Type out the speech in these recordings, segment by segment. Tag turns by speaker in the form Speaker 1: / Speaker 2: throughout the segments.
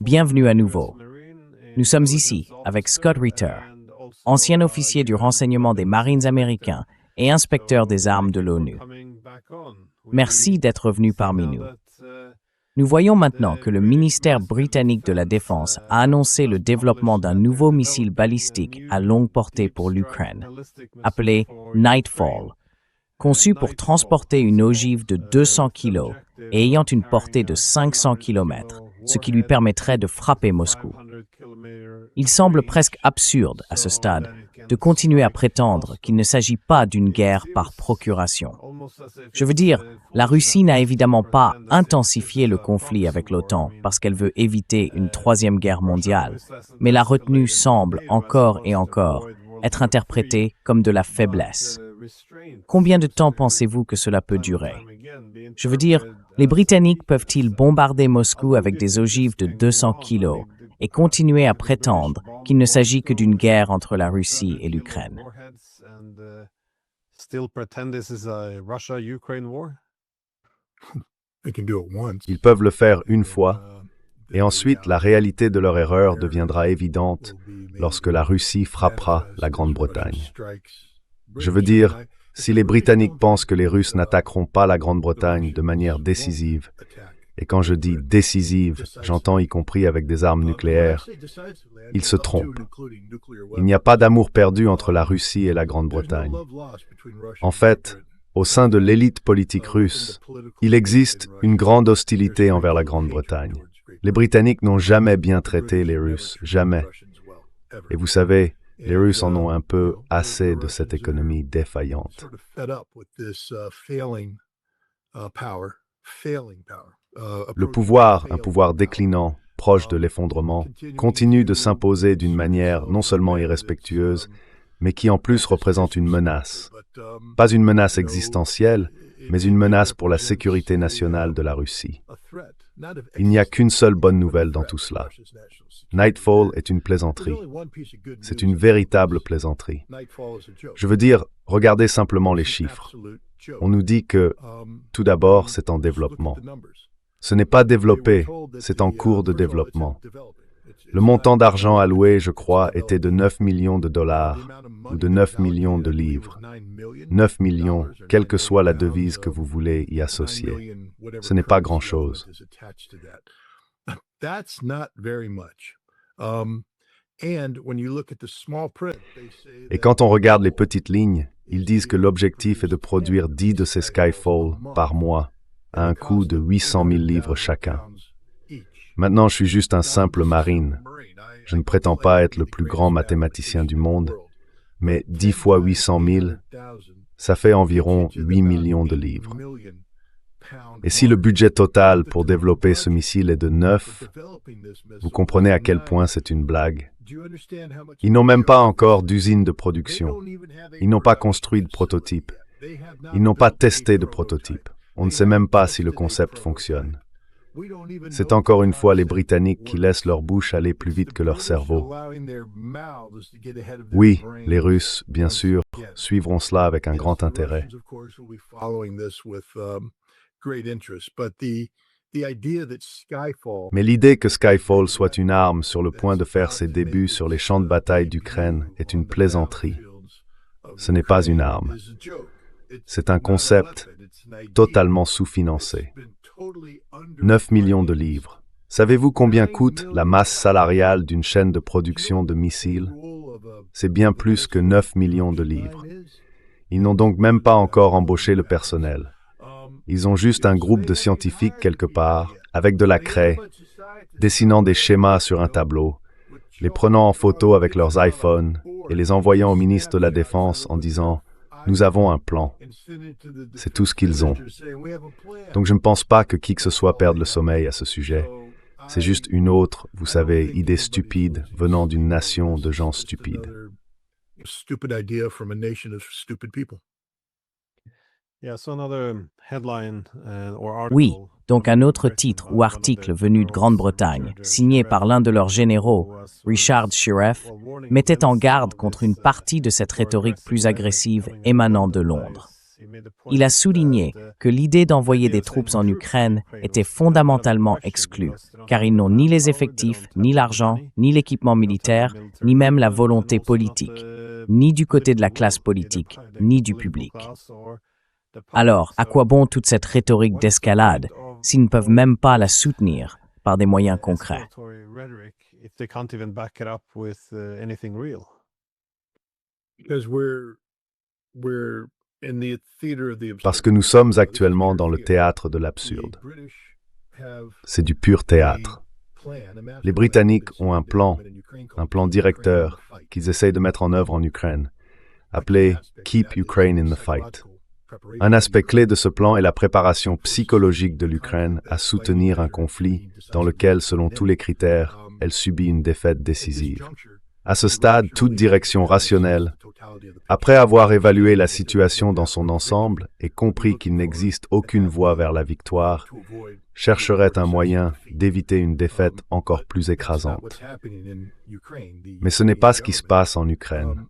Speaker 1: Bienvenue à nouveau. Nous sommes ici avec Scott Ritter, ancien officier du renseignement des Marines américains et inspecteur des armes de l'ONU. Merci d'être venu parmi nous. Nous voyons maintenant que le ministère britannique de la Défense a annoncé le développement d'un nouveau missile balistique à longue portée pour l'Ukraine, appelé Nightfall, conçu pour transporter une ogive de 200 kg et ayant une portée de 500 km, ce qui lui permettrait de frapper Moscou. Il semble presque absurde, à ce stade, de continuer à prétendre qu'il ne s'agit pas d'une guerre par procuration. Je veux dire, la Russie n'a évidemment pas intensifié le conflit avec l'OTAN parce qu'elle veut éviter une troisième guerre mondiale, mais la retenue semble, encore et encore, être interprétée comme de la faiblesse. Combien de temps pensez-vous que cela peut durer? Je veux dire, les Britanniques peuvent-ils bombarder Moscou avec des ogives de 200 kilos et continuer à prétendre qu'il ne s'agit que d'une guerre entre la Russie et l'Ukraine?
Speaker 2: Ils peuvent le faire une fois, et ensuite la réalité de leur erreur deviendra évidente lorsque la Russie frappera la Grande-Bretagne. Je veux dire, si les Britanniques pensent que les Russes n'attaqueront pas la Grande-Bretagne de manière décisive, et quand je dis décisive, j'entends y compris avec des armes nucléaires, ils se trompent. Il n'y a pas d'amour perdu entre la Russie et la Grande-Bretagne. En fait, au sein de l'élite politique russe, il existe une grande hostilité envers la Grande-Bretagne. Les Britanniques n'ont jamais bien traité les Russes, jamais. Et vous savez, les Russes en ont un peu assez de cette économie défaillante. Le pouvoir, un pouvoir déclinant, proche de l'effondrement, continue de s'imposer d'une manière non seulement irrespectueuse, mais qui en plus représente une menace. Pas une menace existentielle, mais une menace pour la sécurité nationale de la Russie. Il n'y a qu'une seule bonne nouvelle dans tout cela. Nightfall est une plaisanterie. C'est une véritable plaisanterie. Je veux dire, regardez simplement les chiffres. On nous dit que, tout d'abord, c'est en développement. Ce n'est pas développé, c'est en cours de développement. Le montant d'argent alloué, je crois, était de 9 millions de dollars ou de 9 millions de livres. 9 millions, quelle que soit la devise que vous voulez y associer. Ce n'est pas grand-chose. Et quand on regarde les petites lignes, ils disent que l'objectif est de produire 10 de ces Skyfall par mois, à un coût de 800 000 livres chacun. Maintenant, je suis juste un simple marine. Je ne prétends pas être le plus grand mathématicien du monde, mais 10 fois 800 000, ça fait environ 8 millions de livres. Et si le budget total pour développer ce missile est de 9, vous comprenez à quel point c'est une blague. Ils n'ont même pas encore d'usine de production. Ils n'ont pas construit de prototype. Ils n'ont pas testé de prototype. On ne sait même pas si le concept fonctionne. C'est encore une fois les Britanniques qui laissent leur bouche aller plus vite que leur cerveau. Oui, les Russes, bien sûr, suivront cela avec un grand intérêt. Mais l'idée que Skyfall soit une arme sur le point de faire ses débuts sur les champs de bataille d'Ukraine est une plaisanterie. Ce n'est pas une arme. C'est un concept totalement sous-financé. 9 millions de livres. Savez-vous combien coûte la masse salariale d'une chaîne de production de missiles? C'est bien plus que 9 millions de livres. Ils n'ont donc même pas encore embauché le personnel. Ils ont juste un groupe de scientifiques quelque part, avec de la craie, dessinant des schémas sur un tableau, les prenant en photo avec leurs iPhones et les envoyant au ministre de la Défense en disant « Nous avons un plan ». C'est tout ce qu'ils ont. Donc je ne pense pas que qui que ce soit perde le sommeil à ce sujet. C'est juste une autre, vous savez, idée stupide venant d'une nation de gens stupides.
Speaker 1: Oui, donc un autre titre ou article venu de Grande-Bretagne, signé par l'un de leurs généraux, Richard Shirreff, mettait en garde contre une partie de cette rhétorique plus agressive émanant de Londres. Il a souligné que l'idée d'envoyer des troupes en Ukraine était fondamentalement exclue, car ils n'ont ni les effectifs, ni l'argent, ni l'équipement militaire, ni même la volonté politique, ni du côté de la classe politique, ni du public. Alors, à quoi bon toute cette rhétorique d'escalade s'ils ne peuvent même pas la soutenir par des moyens concrets?
Speaker 2: Parce que nous sommes actuellement dans le théâtre de l'absurde. C'est du pur théâtre. Les Britanniques ont un plan directeur qu'ils essayent de mettre en œuvre en Ukraine, appelé « Keep Ukraine in the Fight ». Un aspect clé de ce plan est la préparation psychologique de l'Ukraine à soutenir un conflit dans lequel, selon tous les critères, elle subit une défaite décisive. À ce stade, toute direction rationnelle, après avoir évalué la situation dans son ensemble et compris qu'il n'existe aucune voie vers la victoire, chercherait un moyen d'éviter une défaite encore plus écrasante. Mais ce n'est pas ce qui se passe en Ukraine.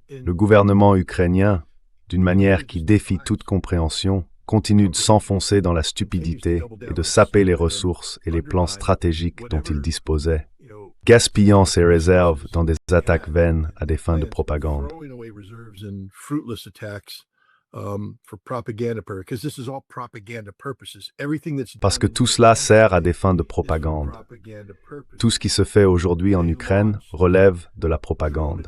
Speaker 2: Le gouvernement ukrainien, d'une manière qui défie toute compréhension, continue de s'enfoncer dans la stupidité et de saper les ressources et les plans stratégiques dont il disposait, gaspillant ses réserves dans des attaques vaines à des fins de propagande. Parce que tout cela sert à des fins de propagande. Tout ce qui se fait aujourd'hui en Ukraine relève de la propagande.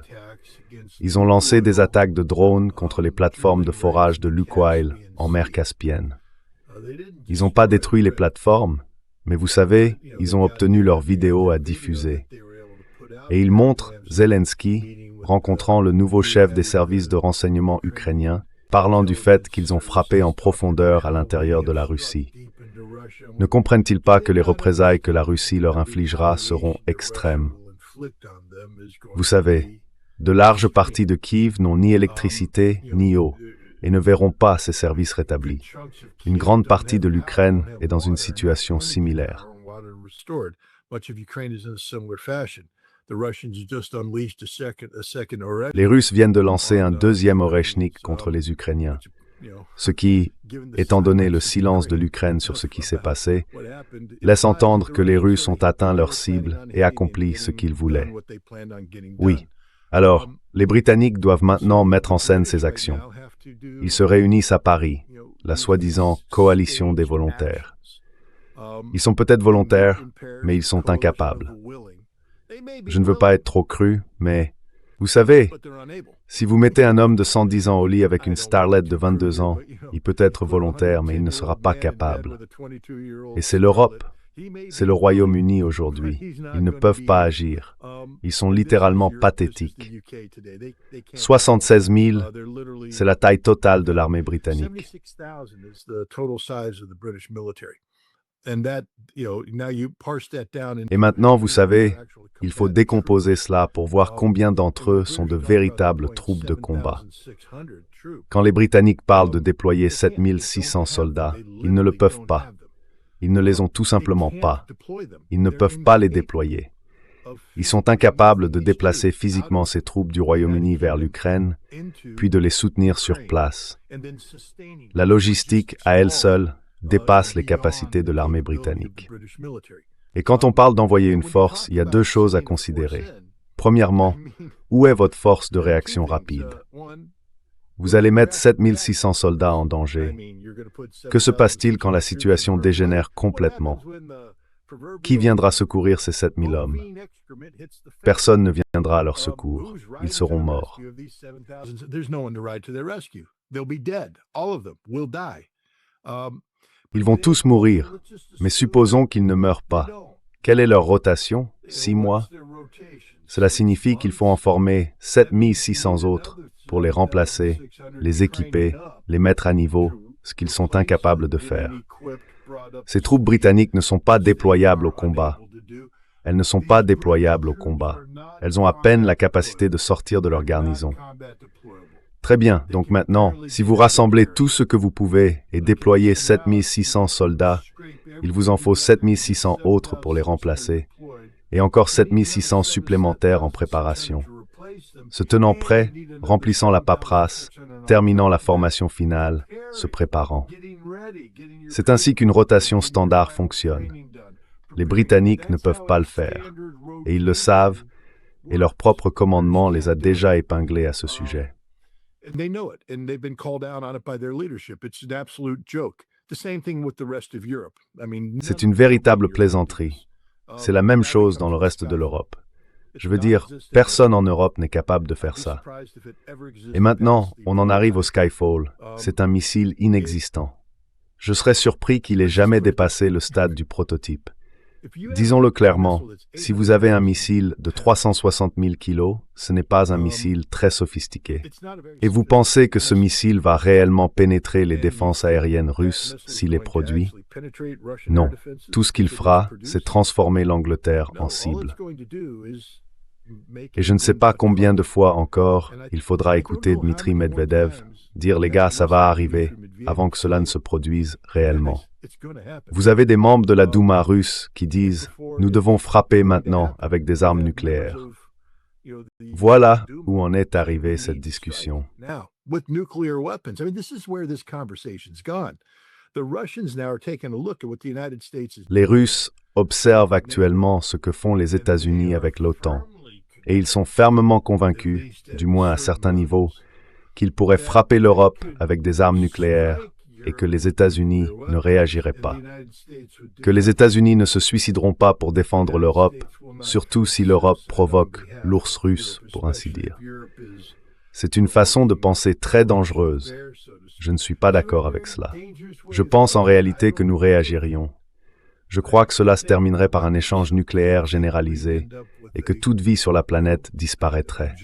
Speaker 2: Ils ont lancé des attaques de drones contre les plateformes de forage de Lukoil en mer Caspienne. Ils n'ont pas détruit les plateformes, mais vous savez, ils ont obtenu leurs vidéos à diffuser. Et ils montrent Zelensky rencontrant le nouveau chef des services de renseignement ukrainiens, parlant du fait qu'ils ont frappé en profondeur à l'intérieur de la Russie. Ne comprennent-ils pas que les représailles que la Russie leur infligera seront extrêmes? Vous savez, de larges parties de Kiev n'ont ni électricité ni eau et ne verront pas ces services rétablis. Une grande partie de l'Ukraine est dans une situation similaire. Les Russes viennent de lancer un deuxième Oreshnik contre les Ukrainiens, ce qui, étant donné le silence de l'Ukraine sur ce qui s'est passé, laisse entendre que les Russes ont atteint leur cible et accompli ce qu'ils voulaient. Oui. Alors, les Britanniques doivent maintenant mettre en scène ces actions. Ils se réunissent à Paris, la soi-disant coalition des volontaires. Ils sont peut-être volontaires, mais ils sont incapables. Je ne veux pas être trop cru, mais vous savez, si vous mettez un homme de 110 ans au lit avec une starlette de 22 ans, il peut être volontaire, mais il ne sera pas capable. Et c'est l'Europe. C'est le Royaume-Uni aujourd'hui. Ils ne peuvent pas agir. Ils sont littéralement pathétiques. 76 000, c'est la taille totale de l'armée britannique. Et maintenant, vous savez, il faut décomposer cela pour voir combien d'entre eux sont de véritables troupes de combat. Quand les Britanniques parlent de déployer 7600 soldats, ils ne le peuvent pas. Ils ne les ont tout simplement pas. Ils ne peuvent pas les déployer. Ils sont incapables de déplacer physiquement ces troupes du Royaume-Uni vers l'Ukraine, puis de les soutenir sur place. La logistique, à elle seule, dépasse les capacités de l'armée britannique. Et quand on parle d'envoyer une force, il y a deux choses à considérer. Premièrement, où est votre force de réaction rapide? Vous allez mettre 7600 soldats en danger. Que se passe-t-il quand la situation dégénère complètement? Qui viendra secourir ces 7000 hommes? Personne ne viendra à leur secours. Ils seront morts. Ils vont tous mourir, mais supposons qu'ils ne meurent pas. Quelle est leur rotation? 6 mois? Cela signifie qu'il faut en former 7600 autres pour les remplacer, les équiper, les mettre à niveau, ce qu'ils sont incapables de faire. Ces troupes britanniques ne sont pas déployables au combat. Elles ne sont pas déployables au combat. Elles ont à peine la capacité de sortir de leur garnison. Très bien, donc maintenant, si vous rassemblez tout ce que vous pouvez et déployez 7600 soldats, il vous en faut 7600 autres pour les remplacer, et encore 7600 supplémentaires en préparation. se tenant prêts, remplissant la paperasse, terminant la formation finale, se préparant. C'est ainsi qu'une rotation standard fonctionne. Les Britanniques ne peuvent pas le faire, et ils le savent, et leur propre commandement les a déjà épinglés à ce sujet. C'est une véritable plaisanterie. C'est la même chose dans le reste de l'Europe. Je veux dire, personne en Europe n'est capable de faire ça. Et maintenant, on en arrive au Skyfall. C'est un missile inexistant. Je serais surpris qu'il ait jamais dépassé le stade du prototype. Disons-le clairement, si vous avez un missile de 360 000 kilos, ce n'est pas un missile très sophistiqué. Et vous pensez que ce missile va réellement pénétrer les défenses aériennes russes s'il est produit? Non. Tout ce qu'il fera, c'est transformer l'Angleterre en cible. Et je ne sais pas combien de fois encore il faudra écouter Dmitri Medvedev dire « les gars, ça va arriver » avant que cela ne se produise réellement. Vous avez des membres de la Douma russe qui disent « nous devons frapper maintenant avec des armes nucléaires ». Voilà où en est arrivée cette discussion. Les Russes observent actuellement ce que font les États-Unis avec l'OTAN, et ils sont fermement convaincus, du moins à certains niveaux, qu'ils pourraient frapper l'Europe avec des armes nucléaires et que les États-Unis ne réagiraient pas. Que les États-Unis ne se suicideront pas pour défendre l'Europe, surtout si l'Europe provoque l'ours russe, pour ainsi dire. C'est une façon de penser très dangereuse. Je ne suis pas d'accord avec cela. Je pense en réalité que nous réagirions. Je crois que cela se terminerait par un échange nucléaire généralisé et que toute vie sur la planète disparaîtrait.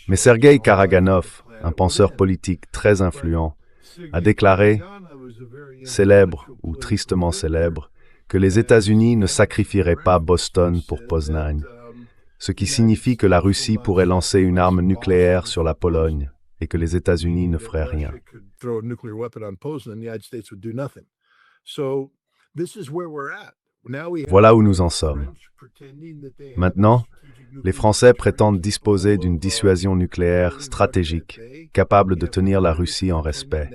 Speaker 2: Mais Sergueï Karaganov, un penseur politique très influent, a déclaré, célèbre ou tristement célèbre, que les États-Unis ne sacrifieraient pas Boston pour Poznań, ce qui signifie que la Russie pourrait lancer une arme nucléaire sur la Pologne et que les États-Unis ne feraient rien. Voilà où nous en sommes. Maintenant, les Français prétendent disposer d'une dissuasion nucléaire stratégique, capable de tenir la Russie en respect.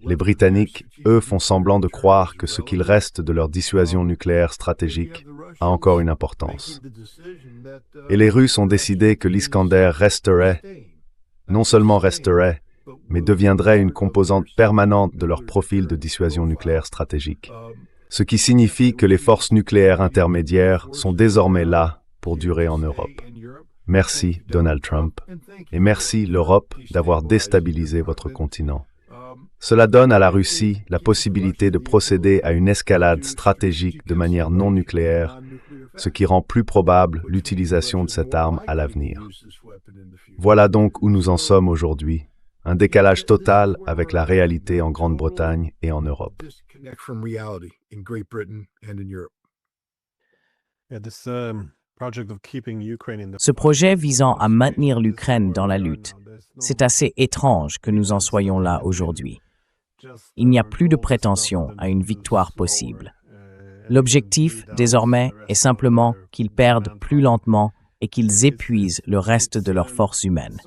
Speaker 2: Les Britanniques, eux, font semblant de croire que ce qu'il reste de leur dissuasion nucléaire stratégique a encore une importance. Et les Russes ont décidé que l'Iskander resterait, non seulement resterait, mais deviendrait une composante permanente de leur profil de dissuasion nucléaire stratégique. Ce qui signifie que les forces nucléaires intermédiaires sont désormais là pour durer en Europe. Merci, Donald Trump, et merci, l'Europe, d'avoir déstabilisé votre continent. Cela donne à la Russie la possibilité de procéder à une escalade stratégique de manière non nucléaire, ce qui rend plus probable l'utilisation de cette arme à l'avenir. Voilà donc où nous en sommes aujourd'hui. Un décalage total avec la réalité en Grande-Bretagne et en Europe.
Speaker 1: Ce projet visant à maintenir l'Ukraine dans la lutte, c'est assez étrange que nous en soyons là aujourd'hui. Il n'y a plus de prétention à une victoire possible. L'objectif, désormais, est simplement qu'ils perdent plus lentement et qu'ils épuisent le reste de leurs forces humaines.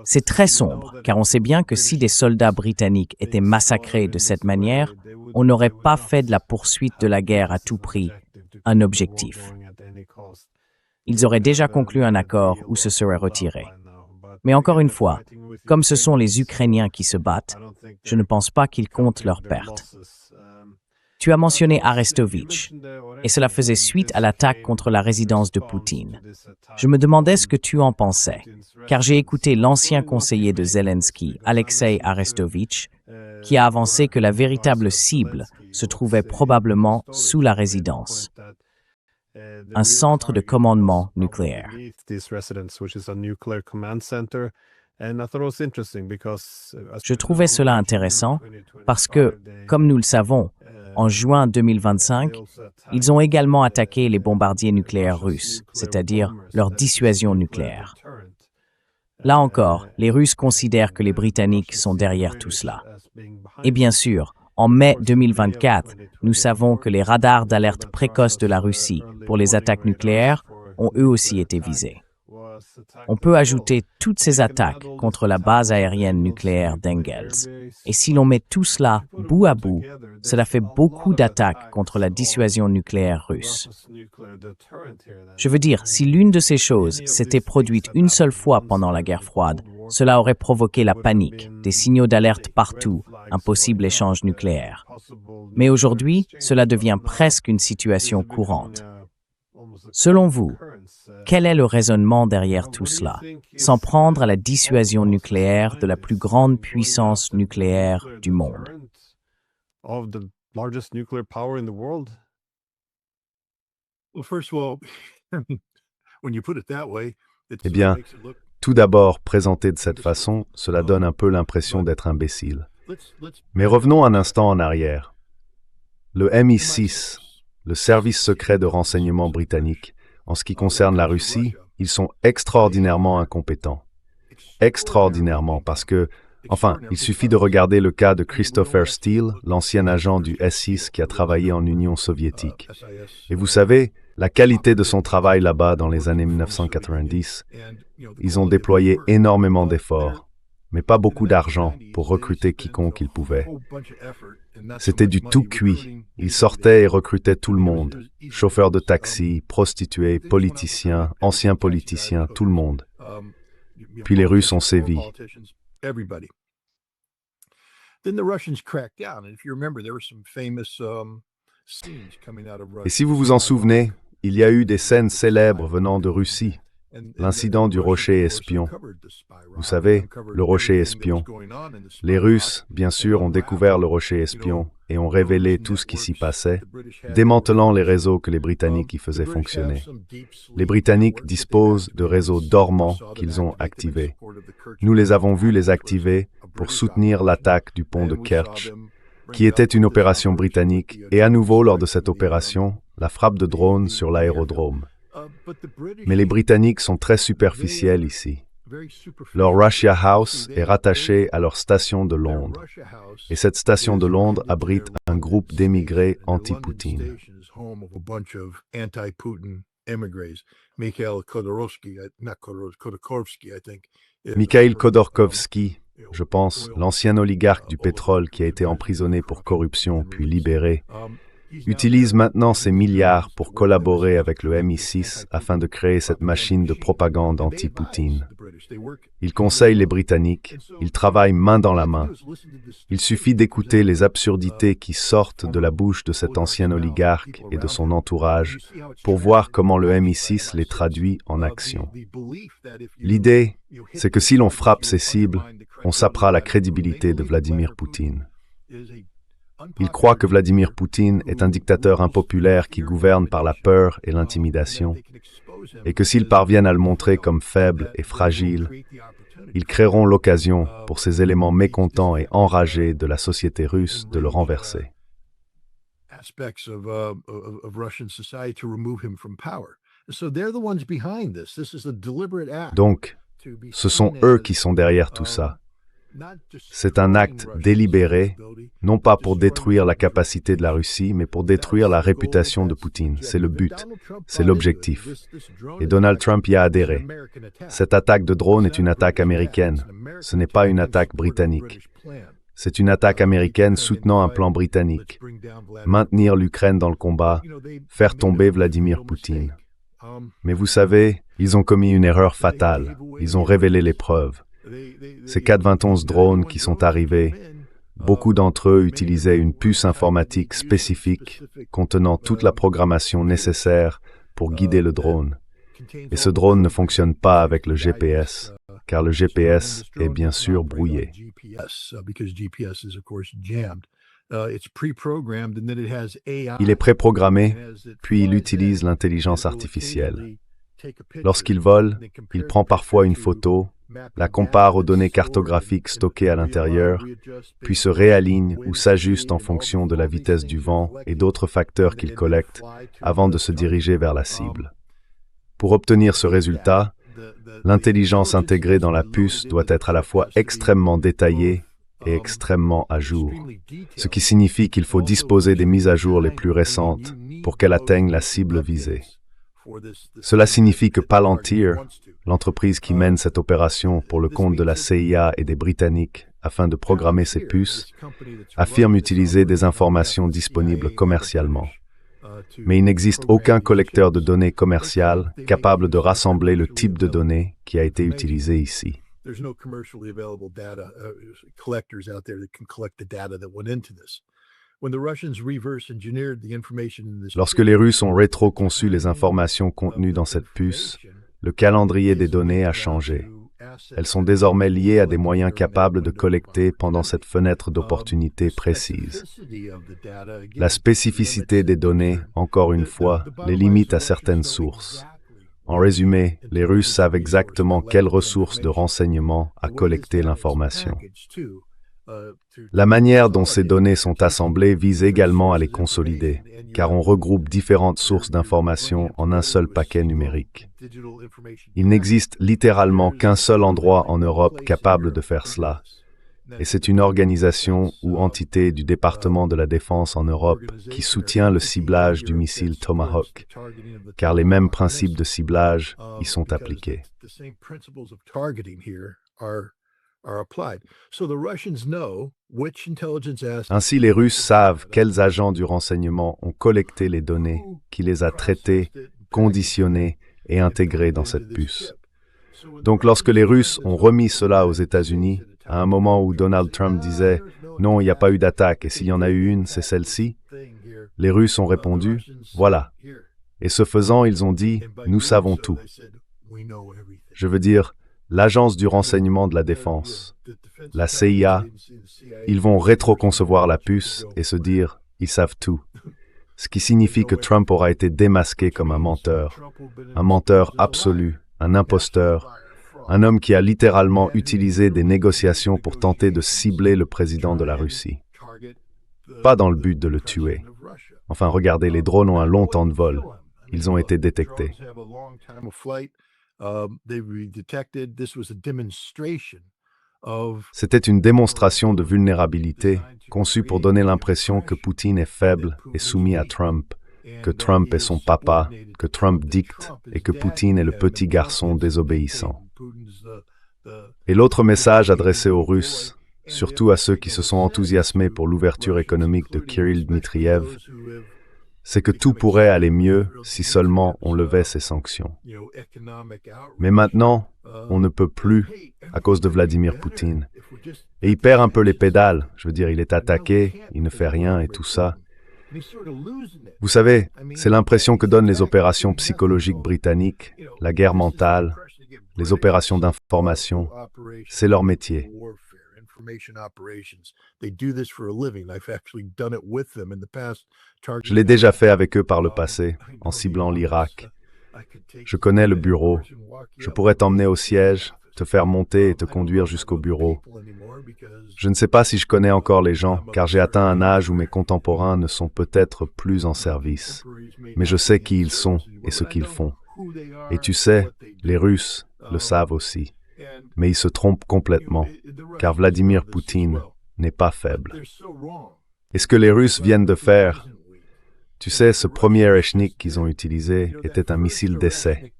Speaker 1: C'est très sombre, car on sait bien que si des soldats britanniques étaient massacrés de cette manière, on n'aurait pas fait de la poursuite de la guerre à tout prix un objectif. Ils auraient déjà conclu un accord ou se seraient retirés. Mais encore une fois, comme ce sont les Ukrainiens qui se battent, je ne pense pas qu'ils comptent leurs pertes. Tu as mentionné Arestovitch, et cela faisait suite à l'attaque contre la résidence de Poutine. Je me demandais ce que tu en pensais, car j'ai écouté l'ancien conseiller de Zelensky, Alexei Arestovitch, qui a avancé que la véritable cible se trouvait probablement sous la résidence, un centre de commandement nucléaire. Je trouvais cela intéressant parce que, comme nous le savons, en juin 2025, ils ont également attaqué les bombardiers nucléaires russes, c'est-à-dire leur dissuasion nucléaire. Là encore, les Russes considèrent que les Britanniques sont derrière tout cela. Et bien sûr, en mai 2024, nous savons que les radars d'alerte précoce de la Russie pour les attaques nucléaires ont eux aussi été visés. On peut ajouter toutes ces attaques contre la base aérienne nucléaire d'Engels. Et si l'on met tout cela bout à bout, cela fait beaucoup d'attaques contre la dissuasion nucléaire russe. Je veux dire, si l'une de ces choses s'était produite une seule fois pendant la guerre froide, cela aurait provoqué la panique, des signaux d'alerte partout, un possible échange nucléaire. Mais aujourd'hui, cela devient presque une situation courante. Selon vous, quel est le raisonnement derrière tout cela, s'en prendre à la dissuasion nucléaire de la plus grande puissance nucléaire du monde?
Speaker 2: Eh bien, tout d'abord, présenté de cette façon, cela donne un peu l'impression d'être imbécile. Mais revenons un instant en arrière. Le MI6, le service secret de renseignement britannique, en ce qui concerne la Russie, ils sont extraordinairement incompétents. Extraordinairement, parce que, enfin, il suffit de regarder le cas de Christopher Steele, l'ancien agent du S6 qui a travaillé en Union soviétique. Et vous savez, la qualité de son travail là-bas dans les années 1990, ils ont déployé énormément d'efforts, mais pas beaucoup d'argent pour recruter quiconque ils pouvaient. C'était du tout cuit. Ils sortaient et recrutaient tout le monde. Chauffeurs de taxi, prostituées, politiciens, anciens politiciens, tout le monde. Puis les Russes ont sévi. Et si vous vous en souvenez, il y a eu des scènes célèbres venant de Russie. L'incident du rocher espion. Vous savez, le rocher espion. Les Russes, bien sûr, ont découvert le rocher espion et ont révélé tout ce qui s'y passait, démantelant les réseaux que les Britanniques y faisaient fonctionner. Les Britanniques disposent de réseaux dormants qu'ils ont activés. Nous les avons vus les activer pour soutenir l'attaque du pont de Kerch, qui était une opération britannique, et à nouveau lors de cette opération, la frappe de drones sur l'aérodrome. Mais les Britanniques sont très superficiels ici. Leur Russia House est rattaché à leur station de Londres. Et cette station de Londres abrite un groupe d'émigrés anti-Poutine. Mikhail Khodorkovsky, je pense, l'ancien oligarque du pétrole qui a été emprisonné pour corruption puis libéré, utilise maintenant ses milliards pour collaborer avec le MI6 afin de créer cette machine de propagande anti-Poutine. Il conseille les Britanniques, il travaille main dans la main. Il suffit d'écouter les absurdités qui sortent de la bouche de cet ancien oligarque et de son entourage pour voir comment le MI6 les traduit en action. L'idée, c'est que si l'on frappe ces cibles, on sapera la crédibilité de Vladimir Poutine. Il croit que Vladimir Poutine est un dictateur impopulaire qui gouverne par la peur et l'intimidation, et que s'ils parviennent à le montrer comme faible et fragile, ils créeront l'occasion pour ces éléments mécontents et enragés de la société russe de le renverser. Donc, ce sont eux qui sont derrière tout ça. C'est un acte délibéré, non pas pour détruire la capacité de la Russie, mais pour détruire la réputation de Poutine. C'est le but, c'est l'objectif. Et Donald Trump y a adhéré. Cette attaque de drone est une attaque américaine. Ce n'est pas une attaque britannique. C'est une attaque américaine soutenant un plan britannique. Maintenir l'Ukraine dans le combat, faire tomber Vladimir Poutine. Mais vous savez, ils ont commis une erreur fatale. Ils ont révélé les preuves. Ces 421 drones qui sont arrivés, beaucoup d'entre eux utilisaient une puce informatique spécifique contenant toute la programmation nécessaire pour guider le drone. Et ce drone ne fonctionne pas avec le GPS, car le GPS est bien sûr brouillé. Il est préprogrammé, puis il utilise l'intelligence artificielle. Lorsqu'il vole, il prend parfois une photo, la compare aux données cartographiques stockées à l'intérieur, puis se réaligne ou s'ajuste en fonction de la vitesse du vent et d'autres facteurs qu'il collecte avant de se diriger vers la cible. Pour obtenir ce résultat, l'intelligence intégrée dans la puce doit être à la fois extrêmement détaillée et extrêmement à jour, ce qui signifie qu'il faut disposer des mises à jour les plus récentes pour qu'elle atteigne la cible visée. Cela signifie que Palantir, l'entreprise qui mène cette opération pour le compte de la CIA et des Britanniques afin de programmer ces puces, affirme utiliser des informations disponibles commercialement. Mais il n'existe aucun collecteur de données commercial capable de rassembler le type de données qui a été utilisé ici. Lorsque les Russes ont rétro-conçu les informations contenues dans cette puce, le calendrier des données a changé. Elles sont désormais liées à des moyens capables de collecter pendant cette fenêtre d'opportunité précise. La spécificité des données, encore une fois, les limite à certaines sources. En résumé, les Russes savent exactement quelles ressources de renseignement a collecté l'information. La manière dont ces données sont assemblées vise également à les consolider, car on regroupe différentes sources d'informations en un seul paquet numérique. Il n'existe littéralement qu'un seul endroit en Europe capable de faire cela, et c'est une organisation ou entité du département de la Défense en Europe qui soutient le ciblage du missile Tomahawk, car les mêmes principes de ciblage y sont appliqués. Ainsi, les Russes savent quels agents du renseignement ont collecté les données, qui les a traitées, conditionnées et intégrées dans cette puce. Donc, lorsque les Russes ont remis cela aux États-Unis, à un moment où Donald Trump disait « Non, il n'y a pas eu d'attaque, et s'il y en a eu une, c'est celle-ci », les Russes ont répondu « Voilà ». Et ce faisant, ils ont dit « Nous savons tout ». Je veux dire, l'Agence du renseignement de la défense, la CIA, ils vont rétroconcevoir la puce et se dire « ils savent tout ». Ce qui signifie que Trump aura été démasqué comme un menteur absolu, un imposteur, un homme qui a littéralement utilisé des négociations pour tenter de cibler le président de la Russie. Pas dans le but de le tuer. Enfin, regardez, les drones ont un long temps de vol. Ils ont été détectés. C'était une démonstration de vulnérabilité conçue pour donner l'impression que Poutine est faible et soumis à Trump, que Trump est son papa, que Trump dicte et que Poutine est le petit garçon désobéissant. Et l'autre message adressé aux Russes, surtout à ceux qui se sont enthousiasmés pour l'ouverture économique de Kirill Dmitriev, c'est que tout pourrait aller mieux si seulement on levait ces sanctions. Mais maintenant, on ne peut plus à cause de Vladimir Poutine. Et il perd un peu les pédales. Je veux dire, il est attaqué, il ne fait rien et tout ça. Vous savez, c'est l'impression que donnent les opérations psychologiques britanniques, la guerre mentale, les opérations d'information. C'est leur métier. Je l'ai déjà fait avec eux par le passé, en ciblant l'Irak. Je connais le bureau. Je pourrais t'emmener au siège, te faire monter et te conduire jusqu'au bureau. Je ne sais pas si je connais encore les gens, car j'ai atteint un âge où mes contemporains ne sont peut-être plus en service. Mais je sais qui ils sont et ce qu'ils font. Et tu sais, les Russes le savent aussi. Mais ils se trompent complètement, car Vladimir Poutine n'est pas faible. Et ce que les Russes viennent de faire, tu sais, ce premier Ereshnik qu'ils ont utilisé était un missile d'essai.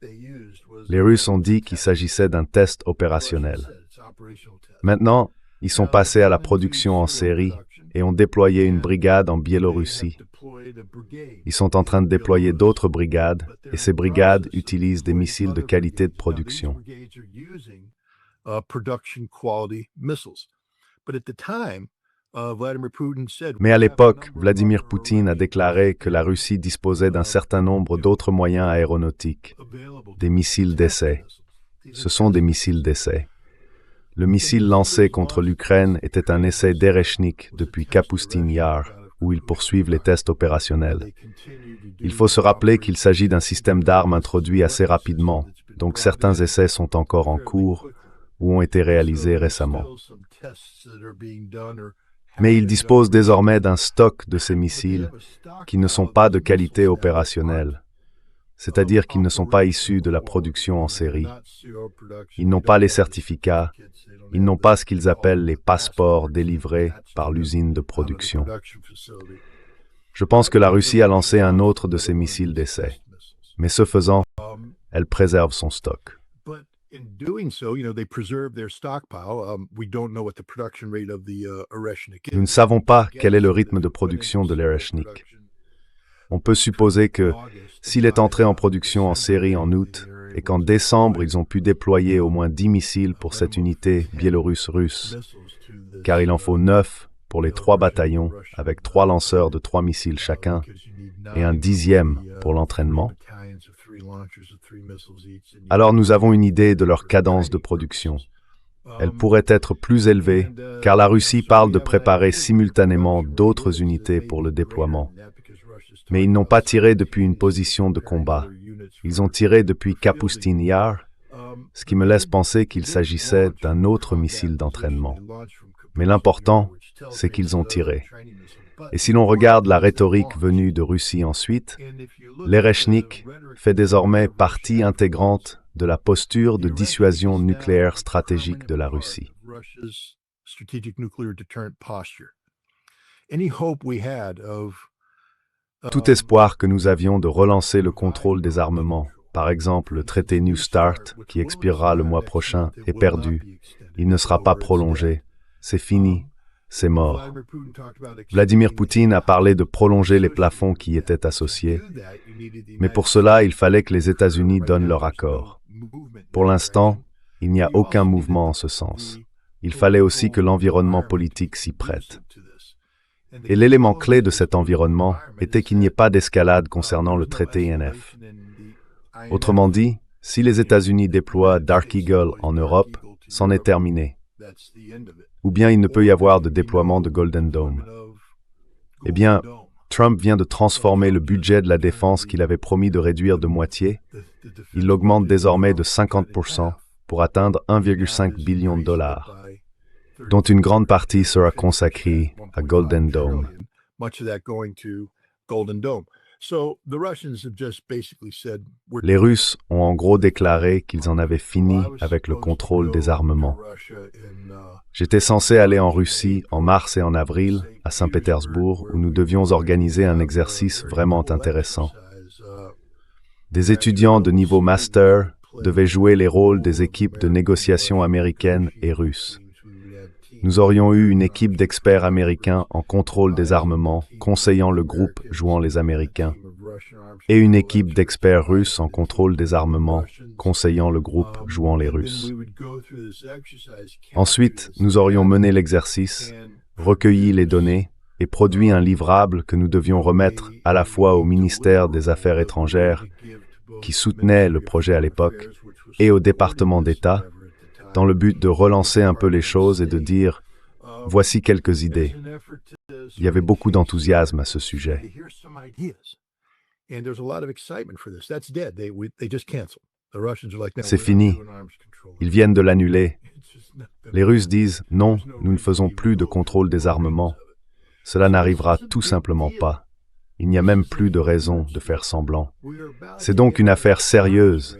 Speaker 2: Les Russes ont dit qu'il s'agissait d'un test opérationnel. Maintenant, ils sont passés à la production en série et ont déployé une brigade en Biélorussie. Ils sont en train de déployer d'autres brigades, et ces brigades utilisent des missiles de qualité de production. Mais à l'époque, Vladimir Poutine a déclaré que la Russie disposait d'un certain nombre d'autres moyens aéronautiques, des missiles d'essai. Ce sont des missiles d'essai. Le missile lancé contre l'Ukraine était un essai d'Ereshnik depuis Kapustin Yar, où ils poursuivent les tests opérationnels. Il faut se rappeler qu'il s'agit d'un système d'armes introduit assez rapidement, donc certains essais sont encore en cours ou ont été réalisés récemment. Mais ils disposent désormais d'un stock de ces missiles qui ne sont pas de qualité opérationnelle, c'est-à-dire qu'ils ne sont pas issus de la production en série. Ils n'ont pas les certificats, ils n'ont pas ce qu'ils appellent les passeports délivrés par l'usine de production. Je pense que la Russie a lancé un autre de ces missiles d'essai, mais ce faisant, elle préserve son stock.
Speaker 3: In doing so, they preserve their stockpile. We don't know what the production rate of the Oreshnik is.
Speaker 2: Nous ne savons pas quel est le rythme de production de l'Ereshnik. On peut supposer que, s'il est entré en production en série en août, et qu'en décembre ils ont pu déployer au moins 10 missiles pour cette unité biélorusse-russe, car il en faut 9 pour les 3 bataillons, avec 3 lanceurs de 3 missiles chacun, et un 10e pour l'entraînement, alors nous avons une idée de leur cadence de production. Elle pourrait être plus élevée, car la Russie parle de préparer simultanément d'autres unités pour le déploiement. Mais ils n'ont pas tiré depuis une position de combat. Ils ont tiré depuis Kapustin Yar, ce qui me laisse penser qu'il s'agissait d'un autre missile d'entraînement. Mais l'important, c'est qu'ils ont tiré. Et si l'on regarde la rhétorique venue de Russie ensuite, l'Ereshnik fait désormais partie intégrante de la posture de dissuasion nucléaire stratégique de la Russie. Tout espoir que nous avions de relancer le contrôle des armements, par exemple le traité New START, qui expirera le mois prochain, est perdu. Il ne sera pas prolongé. C'est fini. C'est mort. Vladimir Poutine a parlé de prolonger les plafonds qui y étaient associés, mais pour cela, il fallait que les États-Unis donnent leur accord. Pour l'instant, il n'y a aucun mouvement en ce sens. Il fallait aussi que l'environnement politique s'y prête. Et l'élément clé de cet environnement était qu'il n'y ait pas d'escalade concernant le traité INF. Autrement dit, si les États-Unis déploient Dark Eagle en Europe, c'en est terminé. Ou bien il ne peut y avoir de déploiement de Golden Dome. Eh bien, Trump vient de transformer le budget de la défense qu'il avait promis de réduire de moitié. Il l'augmente désormais de 50% pour atteindre 1,5 billion de dollars, dont une grande partie sera consacrée à Golden Dome. Les Russes ont en gros déclaré qu'ils en avaient fini avec le contrôle des armements. J'étais censé aller en Russie en mars et en avril, à Saint-Pétersbourg, où nous devions organiser un exercice vraiment intéressant. Des étudiants de niveau master devaient jouer les rôles des équipes de négociation américaines et russes. Nous aurions eu une équipe d'experts américains en contrôle des armements, conseillant le groupe jouant les Américains, et une équipe d'experts russes en contrôle des armements, conseillant le groupe jouant les Russes. Ensuite, nous aurions mené l'exercice, recueilli les données et produit un livrable que nous devions remettre à la fois au ministère des Affaires étrangères, qui soutenait le projet à l'époque, et au département d'État, dans le but de relancer un peu les choses et de dire « Voici quelques idées ». Il y avait beaucoup d'enthousiasme à ce sujet. C'est fini. Ils viennent de l'annuler. Les Russes disent « Non, nous ne faisons plus de contrôle des armements. Cela n'arrivera tout simplement pas. Il n'y a même plus de raison de faire semblant. C'est donc une affaire sérieuse,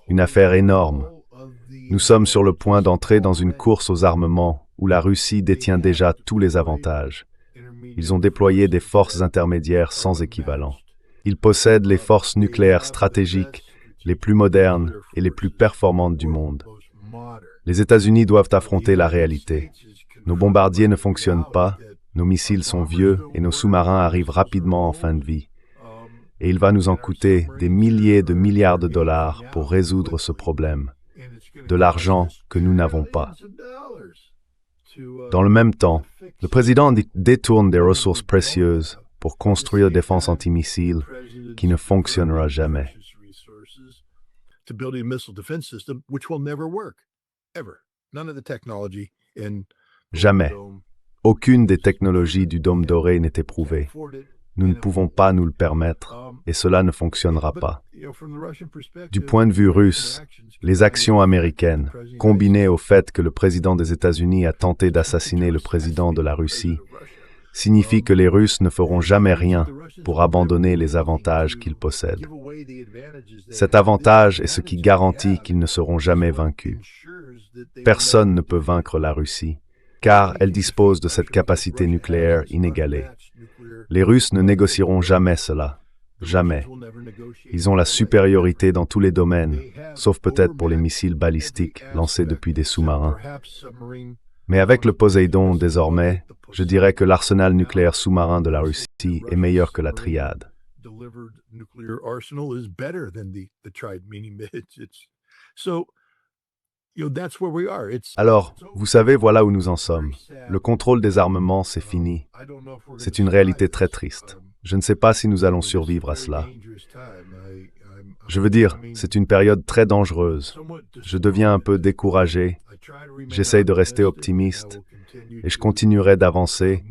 Speaker 2: une affaire énorme. Nous sommes sur le point d'entrer dans une course aux armements où la Russie détient déjà tous les avantages. Ils ont déployé des forces intermédiaires sans équivalent. Ils possèdent les forces nucléaires stratégiques les plus modernes et les plus performantes du monde. Les États-Unis doivent affronter la réalité. Nos bombardiers ne fonctionnent pas, nos missiles sont vieux et nos sous-marins arrivent rapidement en fin de vie. Et il va nous en coûter des milliers de milliards de dollars pour résoudre ce problème. De l'argent que nous n'avons pas. Dans le même temps, le président détourne des ressources précieuses pour construire des défenses antimissiles qui ne fonctionnera jamais. Jamais. Aucune des technologies du dôme doré n'est éprouvée. Nous ne pouvons pas nous le permettre, et cela ne fonctionnera pas. Du point de vue russe, les actions américaines, combinées au fait que le président des États-Unis a tenté d'assassiner le président de la Russie, signifient que les Russes ne feront jamais rien pour abandonner les avantages qu'ils possèdent. Cet avantage est ce qui garantit qu'ils ne seront jamais vaincus. Personne ne peut vaincre la Russie, car elle dispose de cette capacité nucléaire inégalée. Les Russes ne négocieront jamais cela. Jamais. Ils ont la supériorité dans tous les domaines, sauf peut-être pour les missiles balistiques lancés depuis des sous-marins. Mais avec le Poséidon, désormais, je dirais que l'arsenal nucléaire sous-marin de la Russie est meilleur que la triade. Alors, vous savez, voilà où nous en sommes. Le contrôle des armements, c'est fini. C'est une réalité très triste. Je ne sais pas si nous allons survivre à cela. Je veux dire, c'est une période très dangereuse. Je deviens un peu découragé. J'essaye de rester optimiste et je continuerai d'avancer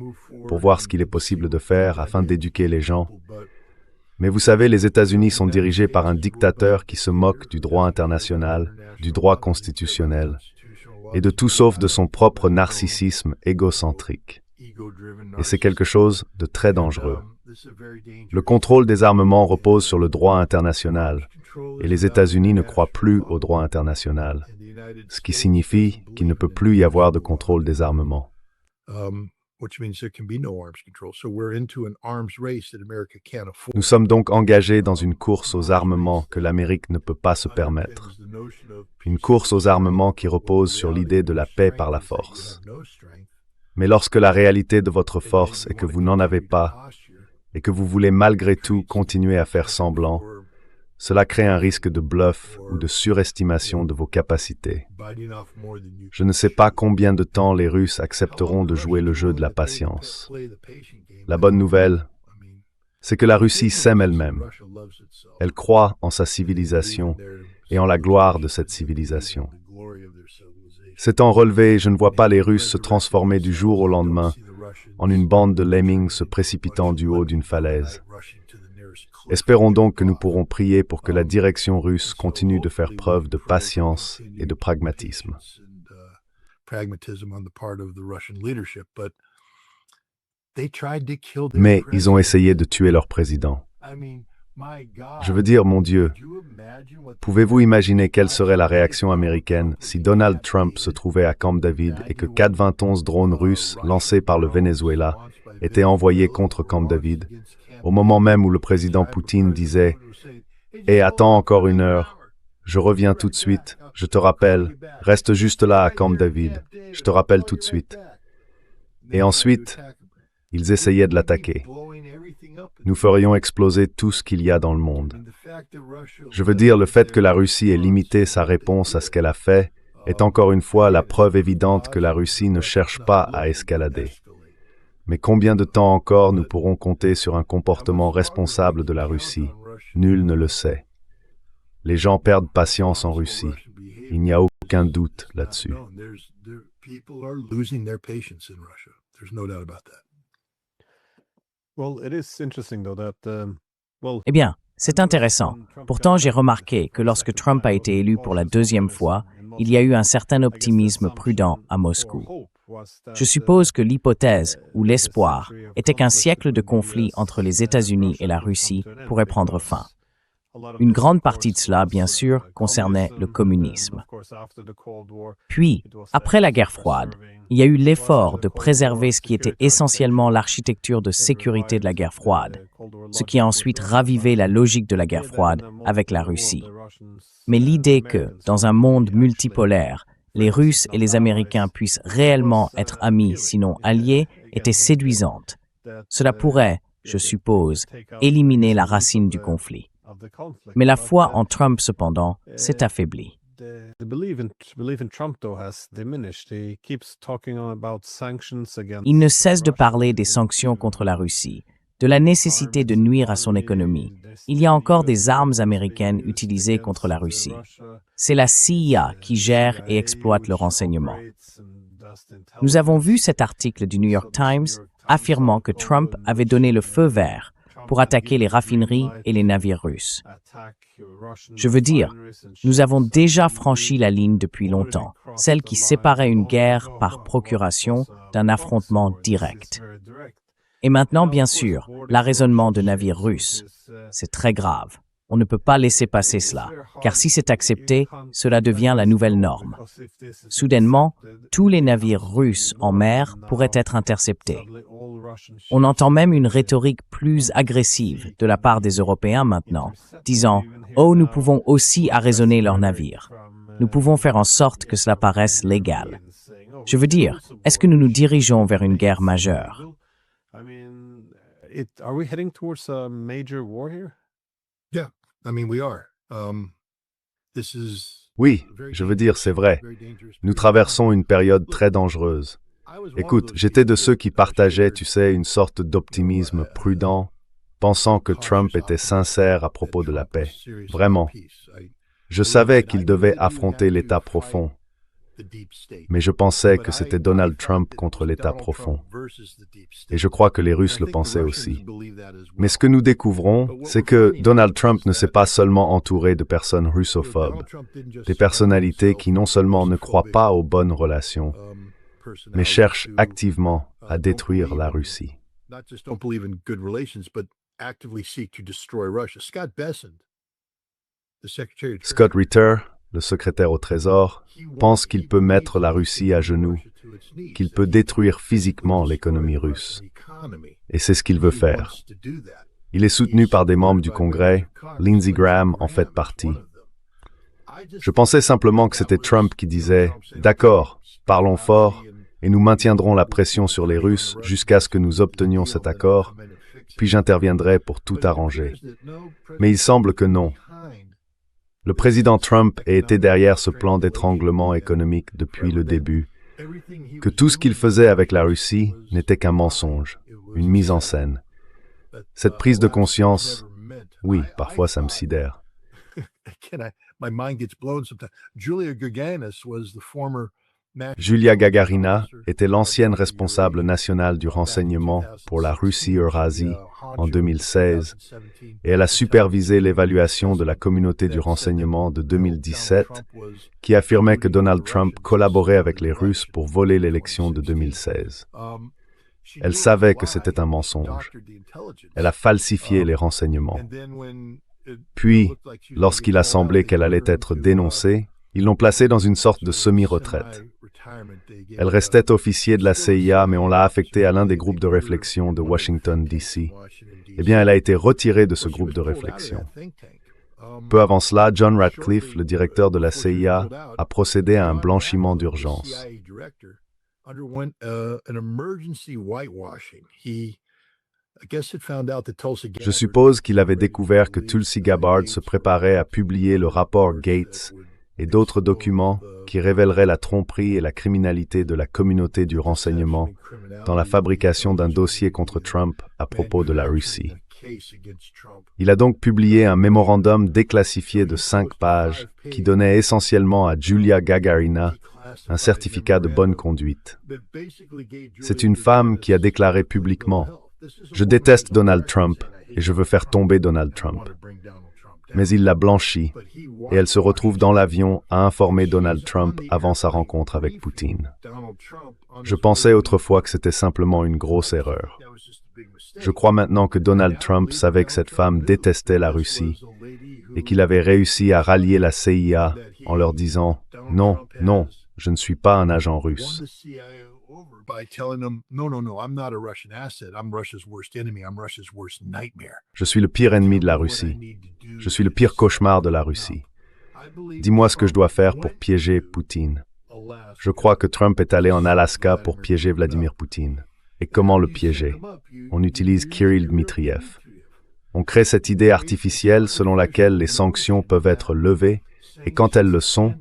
Speaker 2: pour voir ce qu'il est possible de faire afin d'éduquer les gens. Mais vous savez, les États-Unis sont dirigés par un dictateur qui se moque du droit international, du droit constitutionnel et de tout sauf de son propre narcissisme égocentrique. Et c'est quelque chose de très dangereux. Le contrôle des armements repose sur le droit international et les États-Unis ne croient plus au droit international, ce qui signifie qu'il ne peut plus y avoir de contrôle des armements. Nous sommes donc engagés dans une course aux armements que l'Amérique ne peut pas se permettre. Une course aux armements qui repose sur l'idée de la paix par la force. Mais lorsque la réalité de votre force est que vous n'en avez pas et que vous voulez malgré tout continuer à faire semblant, cela crée un risque de bluff ou de surestimation de vos capacités. Je ne sais pas combien de temps les Russes accepteront de jouer le jeu de la patience. La bonne nouvelle, c'est que la Russie s'aime elle-même. Elle croit en sa civilisation et en la gloire de cette civilisation. S'étant relevé, je ne vois pas les Russes se transformer du jour au lendemain en une bande de lemmings se précipitant du haut d'une falaise. Espérons donc que nous pourrons prier pour que la direction russe continue de faire preuve de patience et de pragmatisme. Mais ils ont essayé de tuer leur président. Je veux dire, mon Dieu, pouvez-vous imaginer quelle serait la réaction américaine si Donald Trump se trouvait à Camp David et que 91 drones russes lancés par le Venezuela étaient envoyés contre Camp David, au moment même où le président Poutine disait « Et attends encore 1 heure, je reviens tout de suite, je te rappelle, reste juste là à Camp David, je te rappelle tout de suite. » Et ensuite, ils essayaient de l'attaquer. Nous ferions exploser tout ce qu'il y a dans le monde. Je veux dire, le fait que la Russie ait limité sa réponse à ce qu'elle a fait est encore une fois la preuve évidente que la Russie ne cherche pas à escalader. Mais combien de temps encore nous pourrons compter sur un comportement responsable de la Russie? Nul ne le sait. Les gens perdent patience en Russie. Il n'y a aucun doute là-dessus.
Speaker 1: Eh bien, c'est intéressant. Pourtant, j'ai remarqué que lorsque Trump a été élu pour la 2e fois, il y a eu un certain optimisme prudent à Moscou. Je suppose que l'hypothèse ou l'espoir était qu'un siècle de conflit entre les États-Unis et la Russie pourrait prendre fin. Une grande partie de cela, bien sûr, concernait le communisme. Puis, après la guerre froide, il y a eu l'effort de préserver ce qui était essentiellement l'architecture de sécurité de la guerre froide, ce qui a ensuite ravivé la logique de la guerre froide avec la Russie. Mais l'idée que, dans un monde multipolaire, les Russes et les Américains puissent réellement être amis, sinon alliés, était séduisante. Cela pourrait, je suppose, éliminer la racine du conflit. Mais la foi en Trump, cependant, s'est affaiblie. Il ne cesse de parler des sanctions contre la Russie, de la nécessité de nuire à son économie. Il y a encore des armes américaines utilisées contre la Russie. C'est la CIA qui gère et exploite le renseignement. Nous avons vu cet article du New York Times affirmant que Trump avait donné le feu vert pour attaquer les raffineries et les navires russes. Je veux dire, nous avons déjà franchi la ligne depuis longtemps, celle qui séparait une guerre par procuration d'un affrontement direct. Et maintenant, bien sûr, l'arraisonnement de navires russes. C'est très grave. On ne peut pas laisser passer cela, car si c'est accepté, cela devient la nouvelle norme. Soudainement, tous les navires russes en mer pourraient être interceptés. On entend même une rhétorique plus agressive de la part des Européens maintenant, disant « Oh, nous pouvons aussi arraisonner leurs navires. Nous pouvons faire en sorte que cela paraisse légal. » Je veux dire, est-ce que nous nous dirigeons vers une guerre majeure?
Speaker 4: Are we heading towards a major war here?
Speaker 3: Yeah, I mean, we are. This is
Speaker 2: Oui, je veux dire, c'est vrai. Nous traversons une période très dangereuse. Écoute, j'étais de ceux qui partageaient, tu sais, une sorte d'optimisme prudent, pensant que Trump était sincère à propos de la paix. Vraiment. Je savais qu'il devait affronter l'État profond, mais je pensais que c'était Donald Trump contre l'État profond. Et je crois que les Russes le pensaient aussi. Mais ce que nous découvrons, c'est que Donald Trump ne s'est pas seulement entouré de personnes russophobes, des personnalités qui non seulement ne croient pas aux bonnes relations, mais cherchent activement à détruire la Russie. Scott Ritter, le secrétaire au Trésor, pense qu'il peut mettre la Russie à genoux, qu'il peut détruire physiquement l'économie russe. Et c'est ce qu'il veut faire. Il est soutenu par des membres du Congrès, Lindsey Graham en fait partie. Je pensais simplement que c'était Trump qui disait « D'accord, parlons fort, et nous maintiendrons la pression sur les Russes jusqu'à ce que nous obtenions cet accord, puis j'interviendrai pour tout arranger. » Mais il semble que non. Le président Trump a été derrière ce plan d'étranglement économique depuis le début, que tout ce qu'il faisait avec la Russie n'était qu'un mensonge, une mise en scène. Cette prise de conscience, oui, parfois ça me sidère. Julia Gagarina était l'ancienne responsable nationale du renseignement pour la Russie-Eurasie en 2016 et elle a supervisé l'évaluation de la communauté du renseignement de 2017 qui affirmait que Donald Trump collaborait avec les Russes pour voler l'élection de 2016. Elle savait que c'était un mensonge. Elle a falsifié les renseignements. Puis, lorsqu'il a semblé qu'elle allait être dénoncée, ils l'ont placée dans une sorte de semi-retraite. Elle restait officier de la CIA, mais on l'a affectée à l'un des groupes de réflexion de Washington, D.C. Eh bien, elle a été retirée de ce groupe de réflexion. Peu avant cela, John Ratcliffe, le directeur de la CIA, a procédé à un blanchiment d'urgence. Je suppose qu'il avait découvert que Tulsi Gabbard se préparait à publier le rapport Gates et d'autres documents qui révéleraient la tromperie et la criminalité de la communauté du renseignement dans la fabrication d'un dossier contre Trump à propos de la Russie. Il a donc publié un mémorandum déclassifié de 5 pages qui donnait essentiellement à Julia Gagarina un certificat de bonne conduite. C'est une femme qui a déclaré publiquement « Je déteste Donald Trump et je veux faire tomber Donald Trump ». Mais il l'a blanchie, et elle se retrouve dans l'avion à informer Donald Trump avant sa rencontre avec Poutine. Je pensais autrefois que c'était simplement une grosse erreur. Je crois maintenant que Donald Trump savait que cette femme détestait la Russie et qu'il avait réussi à rallier la CIA en leur disant « Non, non, je ne suis pas un agent russe ». Je suis le pire ennemi de la Russie. Je suis le pire cauchemar de la Russie. Dis-moi ce que je dois faire pour piéger Poutine. Je crois que Trump est allé en Alaska pour piéger Vladimir Poutine. Et comment le piéger? On utilise Kirill Dmitriev. On crée cette idée artificielle selon laquelle les sanctions peuvent être levées, et quand elles le sont,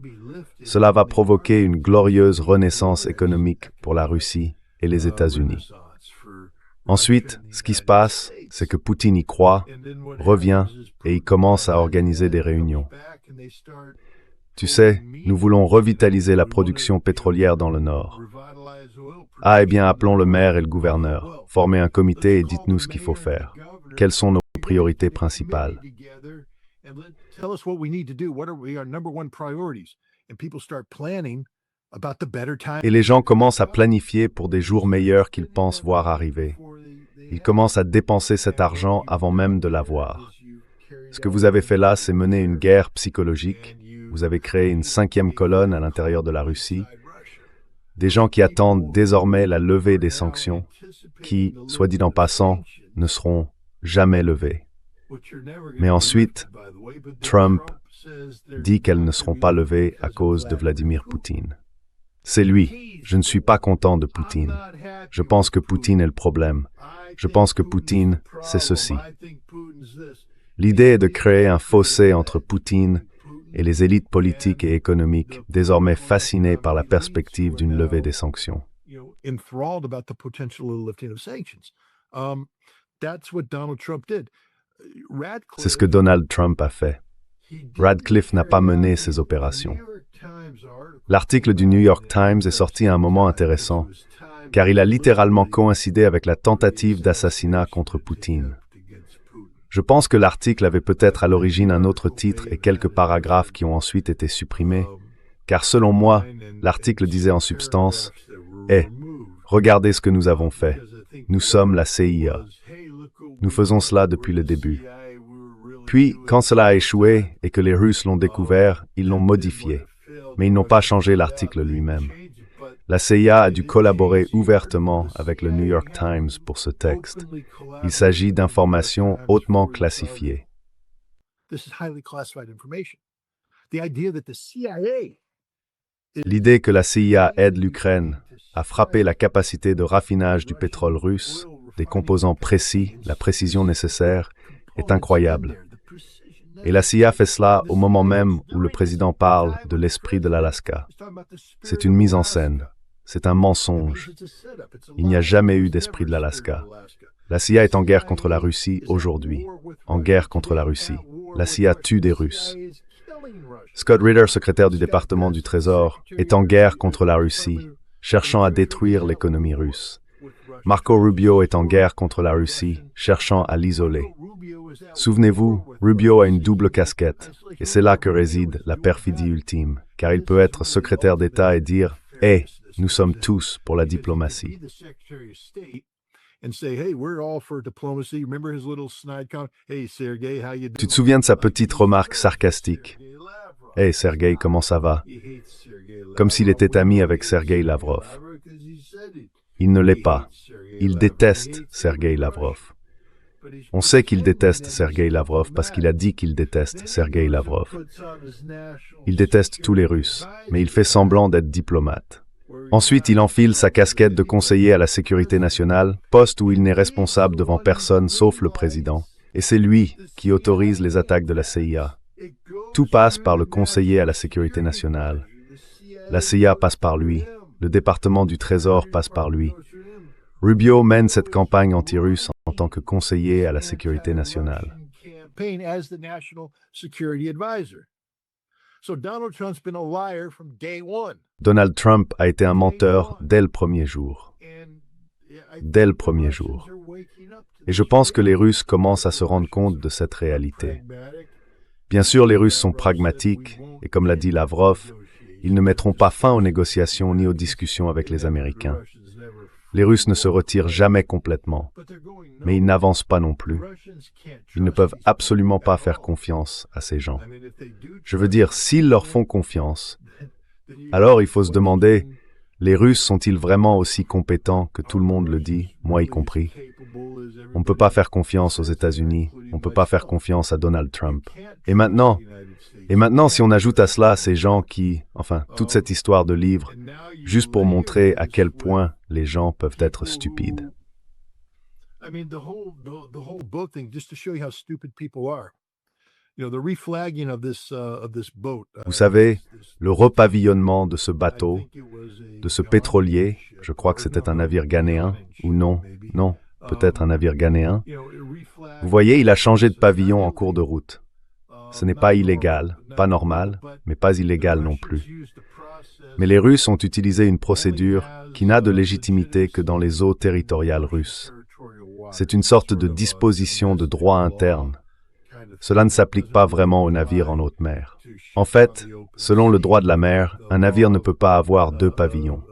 Speaker 2: cela va provoquer une glorieuse renaissance économique pour la Russie et les États-Unis. Ensuite, ce qui se passe, c'est que Poutine y croit, revient et il commence à organiser des réunions. Tu sais, nous voulons revitaliser la production pétrolière dans le Nord. Ah, eh bien, appelons le maire et le gouverneur. Formez un comité et dites-nous ce qu'il faut faire. Quelles sont nos priorités principales? Et les gens commencent à planifier pour des jours meilleurs qu'ils pensent voir arriver. Ils commencent à dépenser cet argent avant même de l'avoir. Ce que vous avez fait là, c'est mener une guerre psychologique. Vous avez créé une 5e colonne à l'intérieur de la Russie. Des gens qui attendent désormais la levée des sanctions, qui, soit dit en passant, ne seront jamais levées. Mais ensuite, Trump dit qu'elles ne seront pas levées à cause de Vladimir Poutine. C'est lui. Je ne suis pas content de Poutine. Je pense que Poutine est le problème. Je pense que Poutine, c'est ceci. L'idée est de créer un fossé entre Poutine et les élites politiques et économiques, désormais fascinées par la perspective d'une levée des sanctions. C'est ce que Donald Trump a fait. Radcliffe n'a pas mené ces opérations. L'article du New York Times est sorti à un moment intéressant, car il a littéralement coïncidé avec la tentative d'assassinat contre Poutine. Je pense que l'article avait peut-être à l'origine un autre titre et quelques paragraphes qui ont ensuite été supprimés, car selon moi, l'article disait en substance « regardez ce que nous avons fait. Nous sommes la CIA. Nous faisons cela depuis le début. » Puis, quand cela a échoué et que les Russes l'ont découvert, ils l'ont modifié. Mais ils n'ont pas changé l'article lui-même. La CIA a dû collaborer ouvertement avec le New York Times pour ce texte. Il s'agit d'informations hautement classifiées. L'idée que la CIA aide l'Ukraine à frapper la capacité de raffinage du pétrole russe, des composants précis, la précision nécessaire, est incroyable. Et la CIA fait cela au moment même où le président parle de l'esprit de l'Alaska. C'est une mise en scène. C'est un mensonge. Il n'y a jamais eu d'esprit de l'Alaska. La CIA est en guerre contre la Russie aujourd'hui. En guerre contre la Russie. La CIA tue des Russes. Scott Ritter, secrétaire du département du Trésor, est en guerre contre la Russie, cherchant à détruire l'économie russe. Marco Rubio est en guerre contre la Russie, cherchant à l'isoler. Souvenez-vous, Rubio a une double casquette, et c'est là que réside la perfidie ultime, car il peut être secrétaire d'État et dire « Hey, nous sommes tous pour la diplomatie ». Tu te souviens de sa petite remarque sarcastique? « Hey Sergei, comment ça va ?» Comme s'il était ami avec Sergei Lavrov. Il ne l'est pas. Il déteste Sergei Lavrov. On sait qu'il déteste Sergei Lavrov parce qu'il a dit qu'il déteste Sergei Lavrov. Il déteste tous les Russes, mais il fait semblant d'être diplomate. Ensuite, il enfile sa casquette de conseiller à la sécurité nationale, poste où il n'est responsable devant personne sauf le président, et c'est lui qui autorise les attaques de la CIA. Tout passe par le conseiller à la sécurité nationale. La CIA passe par lui, le département du Trésor passe par lui. Rubio mène cette campagne anti-russe en tant que conseiller à la sécurité nationale. Donald Trump a été un menteur dès le premier jour. Dès le premier jour. Et je pense que les Russes commencent à se rendre compte de cette réalité. Bien sûr, les Russes sont pragmatiques, et comme l'a dit Lavrov, ils ne mettront pas fin aux négociations ni aux discussions avec les Américains. Les Russes ne se retirent jamais complètement, mais ils n'avancent pas non plus. Ils ne peuvent absolument pas faire confiance à ces gens. Je veux dire, s'ils leur font confiance, alors il faut se demander, les Russes sont-ils vraiment aussi compétents que tout le monde le dit, moi y compris? On ne peut pas faire confiance aux États-Unis, on ne peut pas faire confiance à Donald Trump. Et maintenant, si on ajoute à cela ces gens qui, toute cette histoire de livres, juste pour montrer à quel point les gens peuvent être stupides. Vous savez, le repavillonnement de ce bateau, de ce pétrolier, je crois que c'était un navire ghanéen, ou non, peut-être un navire ghanéen. Vous voyez, il a changé de pavillon en cours de route. Ce n'est pas illégal, pas normal, mais pas illégal non plus. Mais les Russes ont utilisé une procédure qui n'a de légitimité que dans les eaux territoriales russes. C'est une sorte de disposition de droit interne. Cela ne s'applique pas vraiment aux navires en haute mer. En fait, selon le droit de la mer, un navire ne peut pas avoir deux pavillons.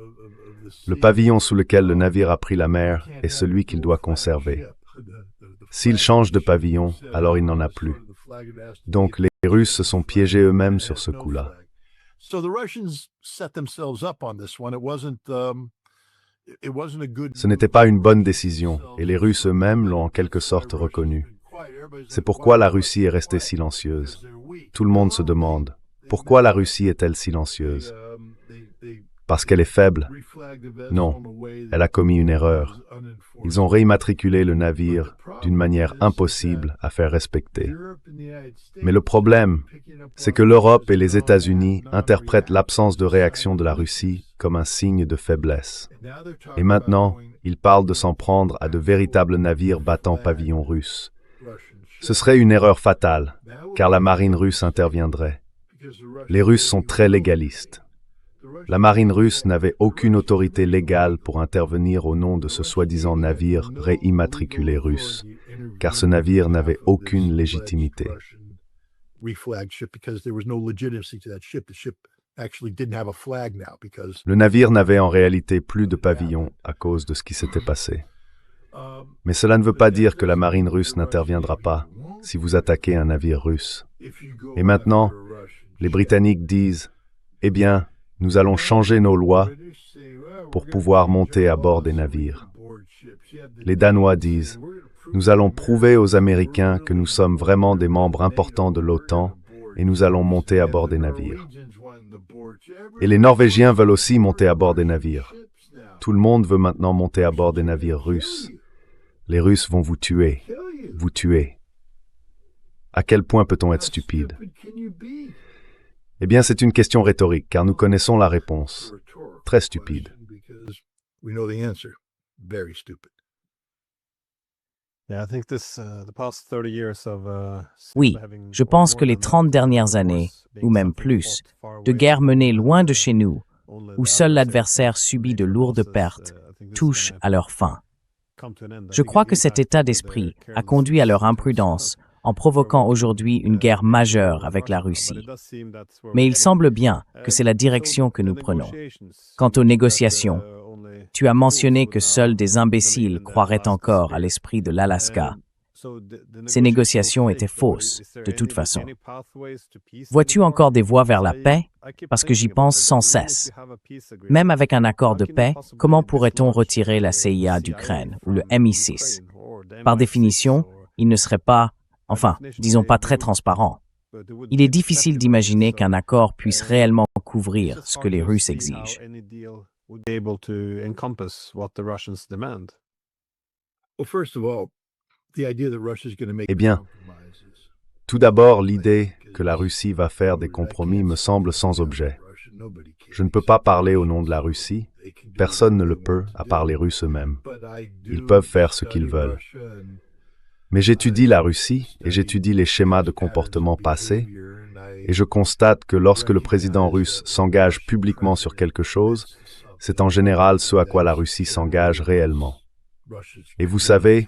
Speaker 2: Le pavillon sous lequel le navire a pris la mer est celui qu'il doit conserver. S'il change de pavillon, alors il n'en a plus. Donc les Russes se sont piégés eux-mêmes sur ce coup-là.
Speaker 3: So the Russians set themselves up on this one. It wasn't a good.
Speaker 2: Ce n'était pas une bonne décision, et les Russes eux-mêmes l'ont en quelque sorte reconnu. C'est pourquoi la Russie est restée silencieuse. Tout le monde se demande, pourquoi la Russie est-elle silencieuse? Parce qu'elle est faible? Non, elle a commis une erreur. Ils ont réimmatriculé le navire d'une manière impossible à faire respecter. Mais le problème, c'est que l'Europe et les États-Unis interprètent l'absence de réaction de la Russie comme un signe de faiblesse. Et maintenant, ils parlent de s'en prendre à de véritables navires battant pavillon russe. Ce serait une erreur fatale, car la marine russe interviendrait. Les Russes sont très légalistes. La marine russe n'avait aucune autorité légale pour intervenir au nom de ce soi-disant navire réimmatriculé russe, car ce navire n'avait aucune légitimité. Le navire n'avait en réalité plus de pavillon à cause de ce qui s'était passé. Mais cela ne veut pas dire que la marine russe n'interviendra pas si vous attaquez un navire russe. Et maintenant, les Britanniques disent « Eh bien, nous allons changer nos lois pour pouvoir monter à bord des navires. » Les Danois disent « Nous allons prouver aux Américains que nous sommes vraiment des membres importants de l'OTAN et nous allons monter à bord des navires. » Et les Norvégiens veulent aussi monter à bord des navires. Tout le monde veut maintenant monter à bord des navires russes. Les Russes vont vous tuer. Vous tuer. À quel point peut-on être stupide? Eh bien, c'est une question rhétorique, car nous connaissons la réponse. Très stupide.
Speaker 1: Oui, je pense que les 30 dernières années, ou même plus, de guerres menées loin de chez nous, où seul l'adversaire subit de lourdes pertes, touchent à leur fin. Je crois que cet état d'esprit a conduit à leur imprudence en provoquant aujourd'hui une guerre majeure avec la Russie. Mais il semble bien que c'est la direction que nous prenons. Quant aux négociations, tu as mentionné que seuls des imbéciles croiraient encore à l'esprit de l'Alaska. Ces négociations étaient fausses, de toute façon. Vois-tu encore des voies vers la paix? Parce que j'y pense sans cesse. Même avec un accord de paix, comment pourrait-on retirer la CIA d'Ukraine ou le MI6? Par définition, il ne serait pas, enfin, disons pas très transparent. Il est difficile d'imaginer qu'un accord puisse réellement couvrir ce que les Russes exigent.
Speaker 2: Eh bien, tout d'abord, l'idée que la Russie va faire des compromis me semble sans objet. Je ne peux pas parler au nom de la Russie. Personne ne le peut, à part les Russes eux-mêmes. Ils peuvent faire ce qu'ils veulent. Mais j'étudie la Russie et j'étudie les schémas de comportement passés et je constate que lorsque le président russe s'engage publiquement sur quelque chose, c'est en général ce à quoi la Russie s'engage réellement. Et vous savez,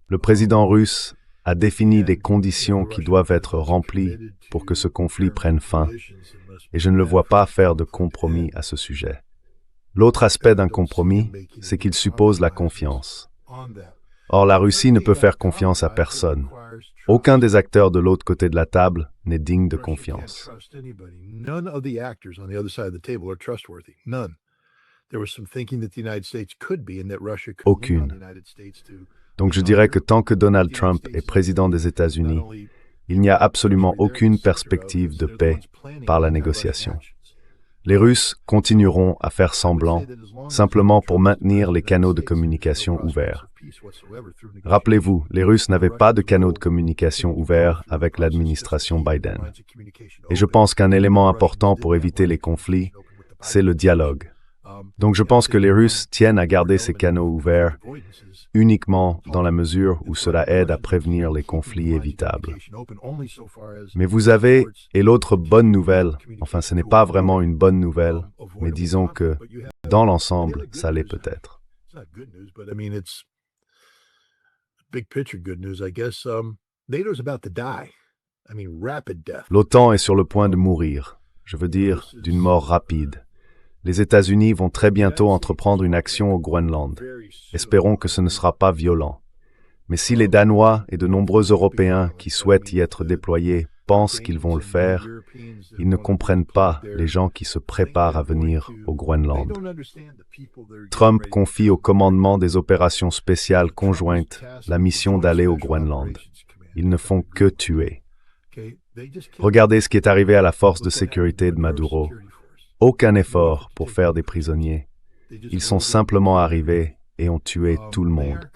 Speaker 2: le président russe a défini des conditions qui doivent être remplies pour que ce conflit prenne fin, et je ne le vois pas faire de compromis à ce sujet. L'autre aspect d'un compromis, c'est qu'il suppose la confiance. Or, la Russie ne peut faire confiance à personne. Aucun des acteurs de l'autre côté de la table n'est digne de confiance. Aucune. Donc je dirais que tant que Donald Trump est président des États-Unis, il n'y a absolument aucune perspective de paix par la négociation. Les Russes continueront à faire semblant, simplement pour maintenir les canaux de communication ouverts. Rappelez-vous, les Russes n'avaient pas de canaux de communication ouverts avec l'administration Biden. Et je pense qu'un élément important pour éviter les conflits, c'est le dialogue. Donc je pense que les Russes tiennent à garder ces canaux ouverts uniquement dans la mesure où cela aide à prévenir les conflits évitables. Mais vous avez, et l'autre bonne nouvelle, enfin ce n'est pas vraiment une bonne nouvelle, mais disons que dans l'ensemble, ça l'est peut-être. L'OTAN est sur le point de mourir, je veux dire d'une mort rapide. Les États-Unis vont très bientôt entreprendre une action au Groenland. Espérons que ce ne sera pas violent. Mais si les Danois et de nombreux Européens qui souhaitent y être déployés pensent qu'ils vont le faire, ils ne comprennent pas les gens qui se préparent à venir au Groenland. Trump confie au commandement des opérations spéciales conjointes la mission d'aller au Groenland. Ils ne font que tuer. Regardez ce qui est arrivé à la force de sécurité de Maduro. Aucun effort pour faire des prisonniers. Ils sont simplement arrivés et ont tué tout le monde.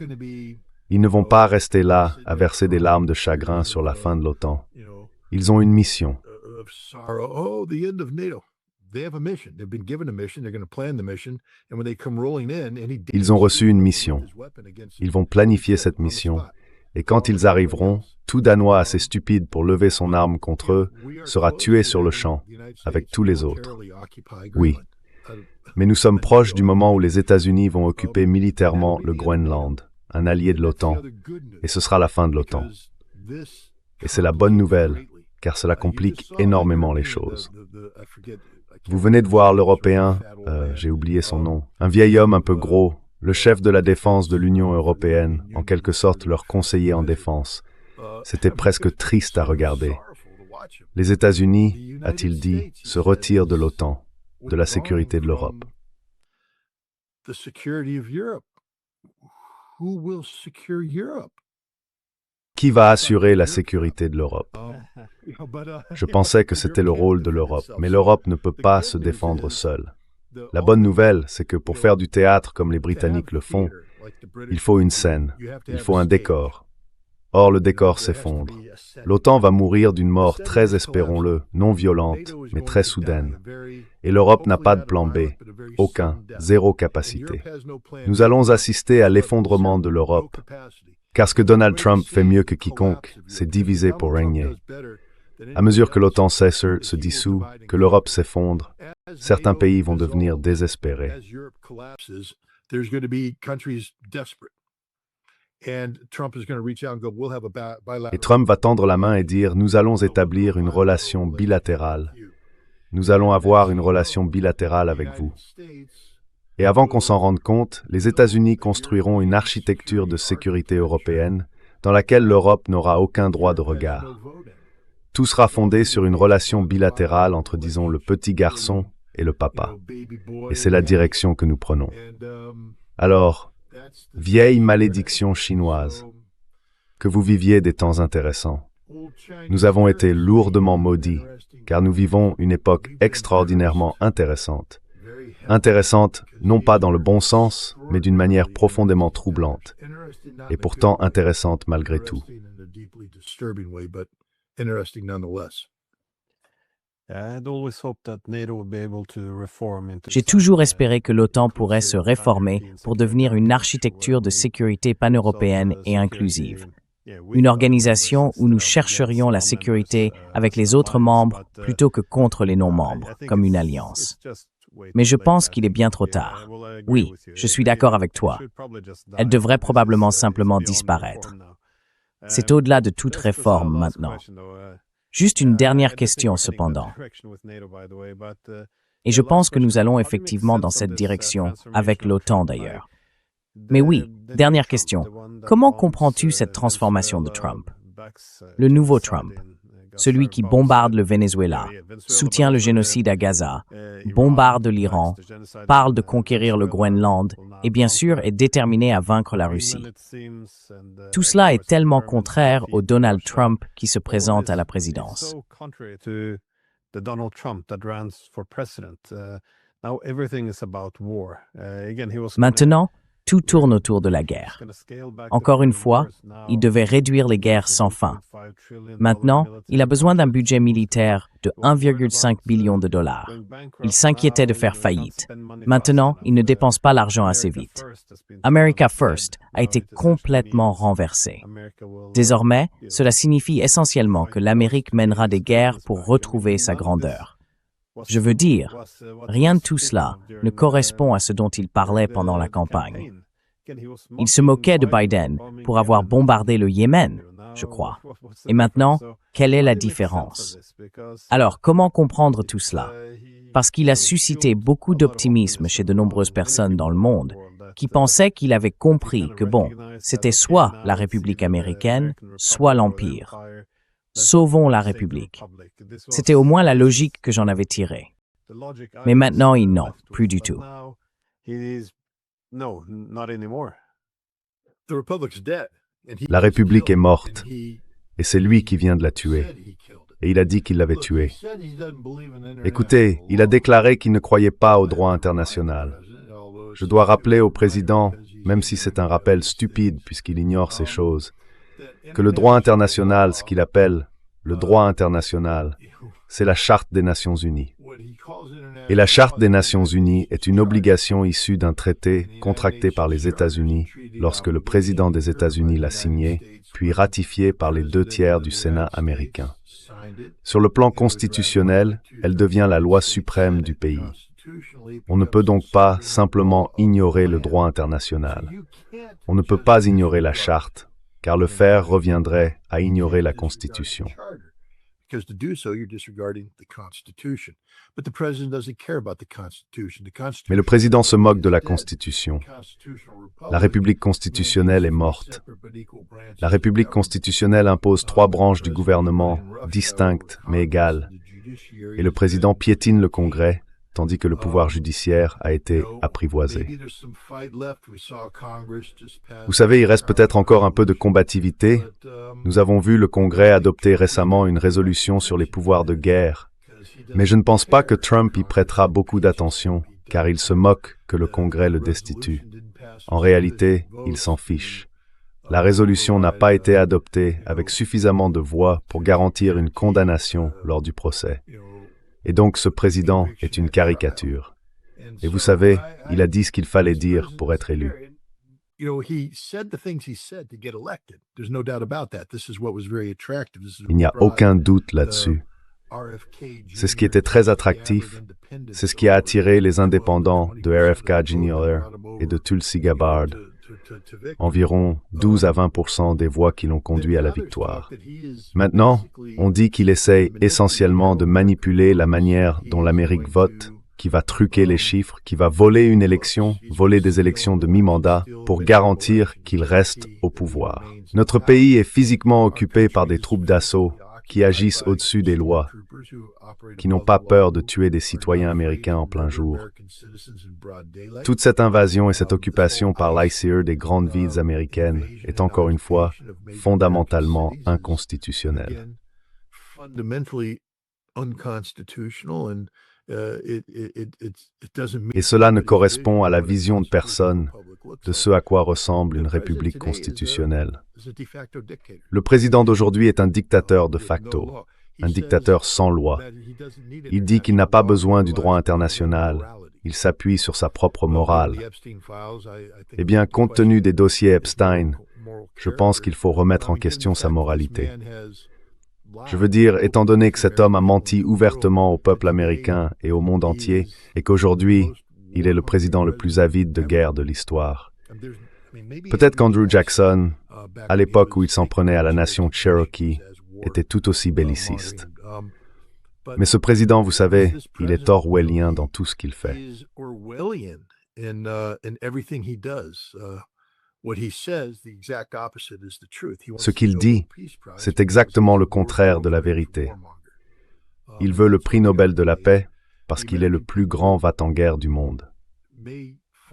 Speaker 2: Ils ne vont pas rester là à verser des larmes de chagrin sur la fin de l'OTAN. Ils ont une mission. Ils ont reçu une mission. Ils vont planifier cette mission. Et quand ils arriveront, tout Danois assez stupide pour lever son arme contre eux sera tué sur le champ, avec tous les autres. Oui. Mais nous sommes proches du moment où les États-Unis vont occuper militairement le Groenland, un allié de l'OTAN, et ce sera la fin de l'OTAN. Et c'est la bonne nouvelle, car cela complique énormément les choses. Vous venez de voir l'Européen, j'ai oublié son nom, un vieil homme un peu gros, le chef de la défense de l'Union européenne, en quelque sorte leur conseiller en défense. C'était presque triste à regarder. Les États-Unis, a-t-il dit, se retirent de l'OTAN, de la sécurité de l'Europe. Qui va assurer la sécurité de l'Europe? Je pensais que c'était le rôle de l'Europe, mais l'Europe ne peut pas se défendre seule. La bonne nouvelle, c'est que pour faire du théâtre comme les Britanniques le font, il faut une scène, il faut un décor. Or, le décor s'effondre. L'OTAN va mourir d'une mort très, espérons-le, non violente, mais très soudaine. Et l'Europe n'a pas de plan B, aucun, zéro capacité. Nous allons assister à l'effondrement de l'Europe, car ce que Donald Trump fait mieux que quiconque, c'est diviser pour régner. À mesure que l'OTAN se dissout, que l'Europe s'effondre, certains pays vont devenir désespérés. Et Trump va tendre la main et dire « Nous allons établir une relation bilatérale. Nous allons avoir une relation bilatérale avec vous. » Et avant qu'on s'en rende compte, les États-Unis construiront une architecture de sécurité européenne dans laquelle l'Europe n'aura aucun droit de regard. Tout sera fondé sur une relation bilatérale entre, disons, le petit garçon et le papa. Et c'est la direction que nous prenons. Alors, vieille malédiction chinoise, que vous viviez des temps intéressants. Nous avons été lourdement maudits, car nous vivons une époque extraordinairement intéressante. Intéressante, non pas dans le bon sens, mais d'une manière profondément troublante, et pourtant intéressante malgré tout.
Speaker 1: J'ai toujours espéré que l'OTAN pourrait se réformer pour devenir une architecture de sécurité pan-européenne et inclusive. Une organisation où nous chercherions la sécurité avec les autres membres plutôt que contre les non-membres, comme une alliance. Mais je pense qu'il est bien trop tard. Oui, je suis d'accord avec toi. Elle devrait probablement simplement disparaître. C'est au-delà de toute réforme maintenant. Juste une dernière question cependant. Et je pense que nous allons effectivement dans cette direction, avec l'OTAN d'ailleurs. Mais oui, dernière question. Comment comprends-tu cette transformation de Trump? Le nouveau Trump, celui qui bombarde le Venezuela, soutient le génocide à Gaza, bombarde l'Iran, parle de conquérir le Groenland et bien sûr est déterminé à vaincre la Russie. Tout cela est tellement contraire au Donald Trump qui se présente à la présidence. Maintenant, tout tourne autour de la guerre. Encore une fois, il devait réduire les guerres sans fin. Maintenant, il a besoin d'un budget militaire de 1,5 billion de dollars. Il s'inquiétait de faire faillite. Maintenant, il ne dépense pas l'argent assez vite. America First a été complètement renversé. Désormais, cela signifie essentiellement que l'Amérique mènera des guerres pour retrouver sa grandeur. Je veux dire, rien de tout cela ne correspond à ce dont il parlait pendant la campagne. Il se moquait de Biden pour avoir bombardé le Yémen, je crois. Et maintenant, quelle est la différence? Alors, comment comprendre tout cela? Parce qu'il a suscité beaucoup d'optimisme chez de nombreuses personnes dans le monde qui pensaient qu'il avait compris que bon, c'était soit la République américaine, soit l'Empire. Sauvons la République. C'était au moins la logique que j'en avais tirée. Mais maintenant, non, plus du tout.
Speaker 2: La République est morte, et c'est lui qui vient de la tuer. Et il a dit qu'il l'avait tuée. Écoutez, il a déclaré qu'il ne croyait pas au droit international. Je dois rappeler au président, même si c'est un rappel stupide puisqu'il ignore ces choses, que le droit international, ce qu'il appelle le droit international, c'est la Charte des Nations Unies. Et la Charte des Nations Unies est une obligation issue d'un traité contracté par les États-Unis lorsque le président des États-Unis l'a signé, puis ratifié par les 2/3 du Sénat américain. Sur le plan constitutionnel, elle devient la loi suprême du pays. On ne peut donc pas simplement ignorer le droit international. On ne peut pas ignorer la Charte, car le faire reviendrait à ignorer la Constitution. Mais le président se moque de la Constitution. La République constitutionnelle est morte. La République constitutionnelle impose 3 branches du gouvernement, distinctes mais égales. Et le président piétine le Congrès, tandis que le pouvoir judiciaire a été apprivoisé. Vous savez, il reste peut-être encore un peu de combativité. Nous avons vu le Congrès adopter récemment une résolution sur les pouvoirs de guerre. Mais je ne pense pas que Trump y prêtera beaucoup d'attention, car il se moque que le Congrès le destitue. En réalité, il s'en fiche. La résolution n'a pas été adoptée avec suffisamment de voix pour garantir une condamnation lors du procès. Et donc ce président est une caricature. Et vous savez, il a dit ce qu'il fallait dire pour être élu. Il n'y a aucun doute là-dessus. C'est ce qui était très attractif. C'est ce qui a attiré les indépendants de RFK Jr. et de Tulsi Gabbard. Environ 12 à 20% des voix qui l'ont conduit à la victoire. Maintenant, on dit qu'il essaye essentiellement de manipuler la manière dont l'Amérique vote, qui va truquer les chiffres, qui va voler une élection, voler des élections de mi-mandat pour garantir qu'il reste au pouvoir. Notre pays est physiquement occupé par des troupes d'assaut qui agissent au-dessus des lois, qui n'ont pas peur de tuer des citoyens américains en plein jour. Toute cette invasion et cette occupation par l'ICE des grandes villes américaines est encore une fois fondamentalement inconstitutionnelle. Et cela ne correspond à la vision de personne de ce à quoi ressemble une république constitutionnelle. Le président d'aujourd'hui est un dictateur de facto, un dictateur sans loi. Il dit qu'il n'a pas besoin du droit international, il s'appuie sur sa propre morale. Eh bien, compte tenu des dossiers Epstein, je pense qu'il faut remettre en question sa moralité. Je veux dire, étant donné que cet homme a menti ouvertement au peuple américain et au monde entier, et qu'aujourd'hui, il est le président le plus avide de guerre de l'histoire. Peut-être qu'Andrew Jackson, à l'époque où il s'en prenait à la nation Cherokee, était tout aussi belliciste. Mais ce président, vous savez, il est orwellien dans tout ce qu'il fait. Ce qu'il dit, c'est exactement le contraire de la vérité. Il veut le prix Nobel de la paix parce qu'il est le plus grand va-t-en-guerre du monde.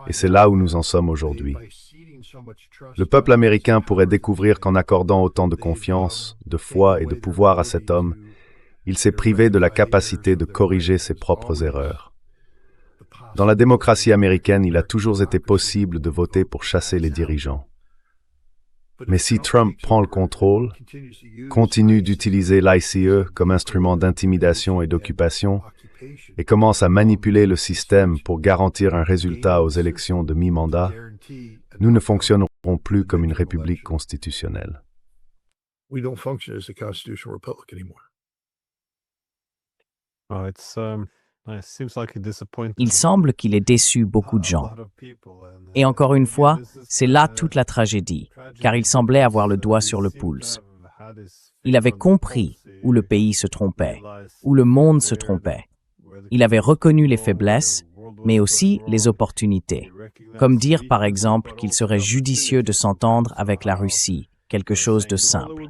Speaker 2: Et c'est là où nous en sommes aujourd'hui. Le peuple américain pourrait découvrir qu'en accordant autant de confiance, de foi et de pouvoir à cet homme, il s'est privé de la capacité de corriger ses propres erreurs. Dans la démocratie américaine, il a toujours été possible de voter pour chasser les dirigeants. Mais si Trump prend le contrôle, continue d'utiliser l'ICE comme instrument d'intimidation et d'occupation, et commence à manipuler le système pour garantir un résultat aux élections de mi-mandat, nous ne fonctionnerons plus comme une république constitutionnelle.
Speaker 1: Il semble qu'il ait déçu beaucoup de gens. Et encore une fois, c'est là toute la tragédie, car il semblait avoir le doigt sur le pouls. Il avait compris où le pays se trompait, où le monde se trompait. Il avait reconnu les faiblesses, mais aussi les opportunités, comme dire par exemple qu'il serait judicieux de s'entendre avec la Russie, quelque chose de simple.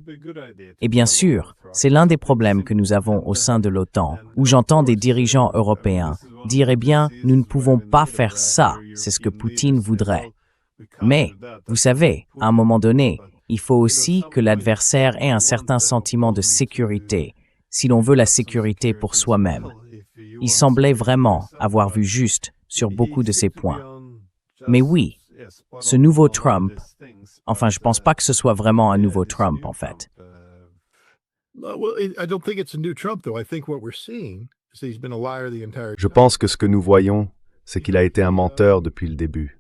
Speaker 1: Et bien sûr, c'est l'un des problèmes que nous avons au sein de l'OTAN, où j'entends des dirigeants européens dire « Eh bien, nous ne pouvons pas faire ça, c'est ce que Poutine voudrait ». Mais, vous savez, à un moment donné, il faut aussi que l'adversaire ait un certain sentiment de sécurité, si l'on veut la sécurité pour soi-même. Il semblait vraiment avoir vu juste sur beaucoup de ces points. Mais oui, ce nouveau Trump, enfin, je pense pas que ce soit vraiment un nouveau Trump, en fait.
Speaker 3: I don't think it's a new Trump, though. I think what we're seeing is that he's been a liar the entire
Speaker 2: Je
Speaker 3: time.
Speaker 2: pense que ce que nous voyons, c'est qu'il a été un menteur depuis le début.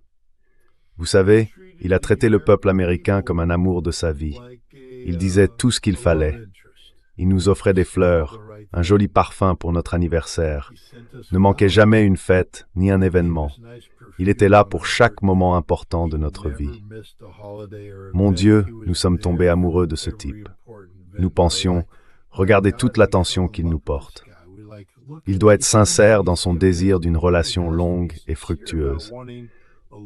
Speaker 2: Vous savez, il a traité le peuple américain comme un amour de sa vie. Il disait tout ce qu'il fallait. Il nous offrait des fleurs, un joli parfum pour notre anniversaire. Ne manquait jamais une fête, ni un événement. Il était là pour chaque moment important de notre vie. Mon Dieu, nous sommes tombés amoureux de ce type. Nous pensions, regardez toute l'attention qu'il nous porte. Il doit être sincère dans son désir d'une relation longue et fructueuse.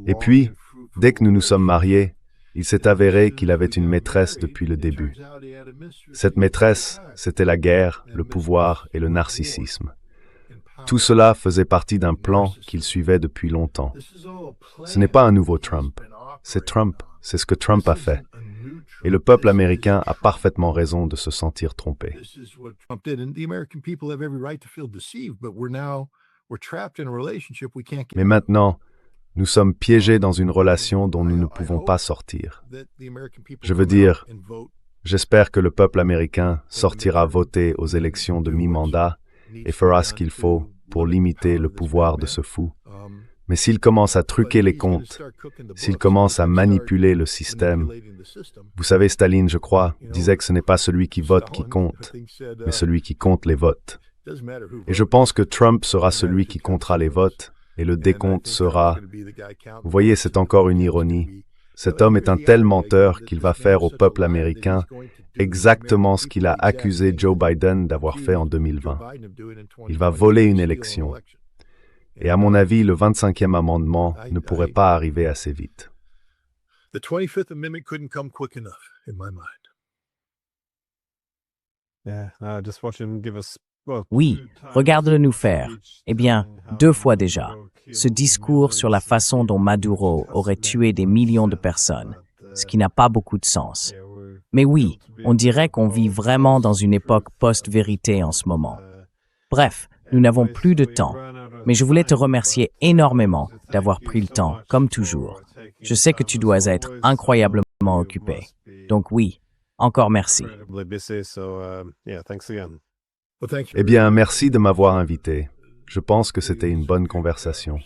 Speaker 2: Et puis, dès que nous nous sommes mariés, il s'est avéré qu'il avait une maîtresse depuis le début. Cette maîtresse, c'était la guerre, le pouvoir et le narcissisme. Tout cela faisait partie d'un plan qu'il suivait depuis longtemps. Ce n'est pas un nouveau Trump. C'est Trump, c'est ce que Trump a fait. Et le peuple américain a parfaitement raison de se sentir trompé. Mais maintenant, nous sommes piégés dans une relation dont nous ne pouvons pas sortir. Je veux dire, j'espère que le peuple américain sortira voter aux élections de mi-mandat et fera ce qu'il faut pour limiter le pouvoir de ce fou. Mais s'il commence à truquer les comptes, s'il commence à manipuler le système, vous savez, Staline, je crois, disait que ce n'est pas celui qui vote qui compte, mais celui qui compte les votes. Et je pense que Trump sera celui qui comptera les votes, et le décompte sera... Vous voyez, c'est encore une ironie. Cet homme est un tel menteur qu'il va faire au peuple américain exactement ce qu'il a accusé Joe Biden d'avoir fait en 2020. Il va voler une élection. Et à mon avis, le 25e amendement ne pourrait pas arriver assez vite.
Speaker 3: The 25th Amendment couldn't come quick enough, in my mind.
Speaker 4: Yeah, just watch him give us.
Speaker 1: Oui, regarde-le nous faire. Eh bien, 2 fois déjà. Ce discours sur la façon dont Maduro aurait tué des millions de personnes, ce qui n'a pas beaucoup de sens. Mais oui, on dirait qu'on vit vraiment dans une époque post-vérité en ce moment. Bref, nous n'avons plus de temps. Mais je voulais te remercier énormément d'avoir pris le temps, comme toujours. Je sais que tu dois être incroyablement occupé. Donc oui, encore merci.
Speaker 2: Eh bien, merci de m'avoir invité. Je pense que c'était une bonne conversation.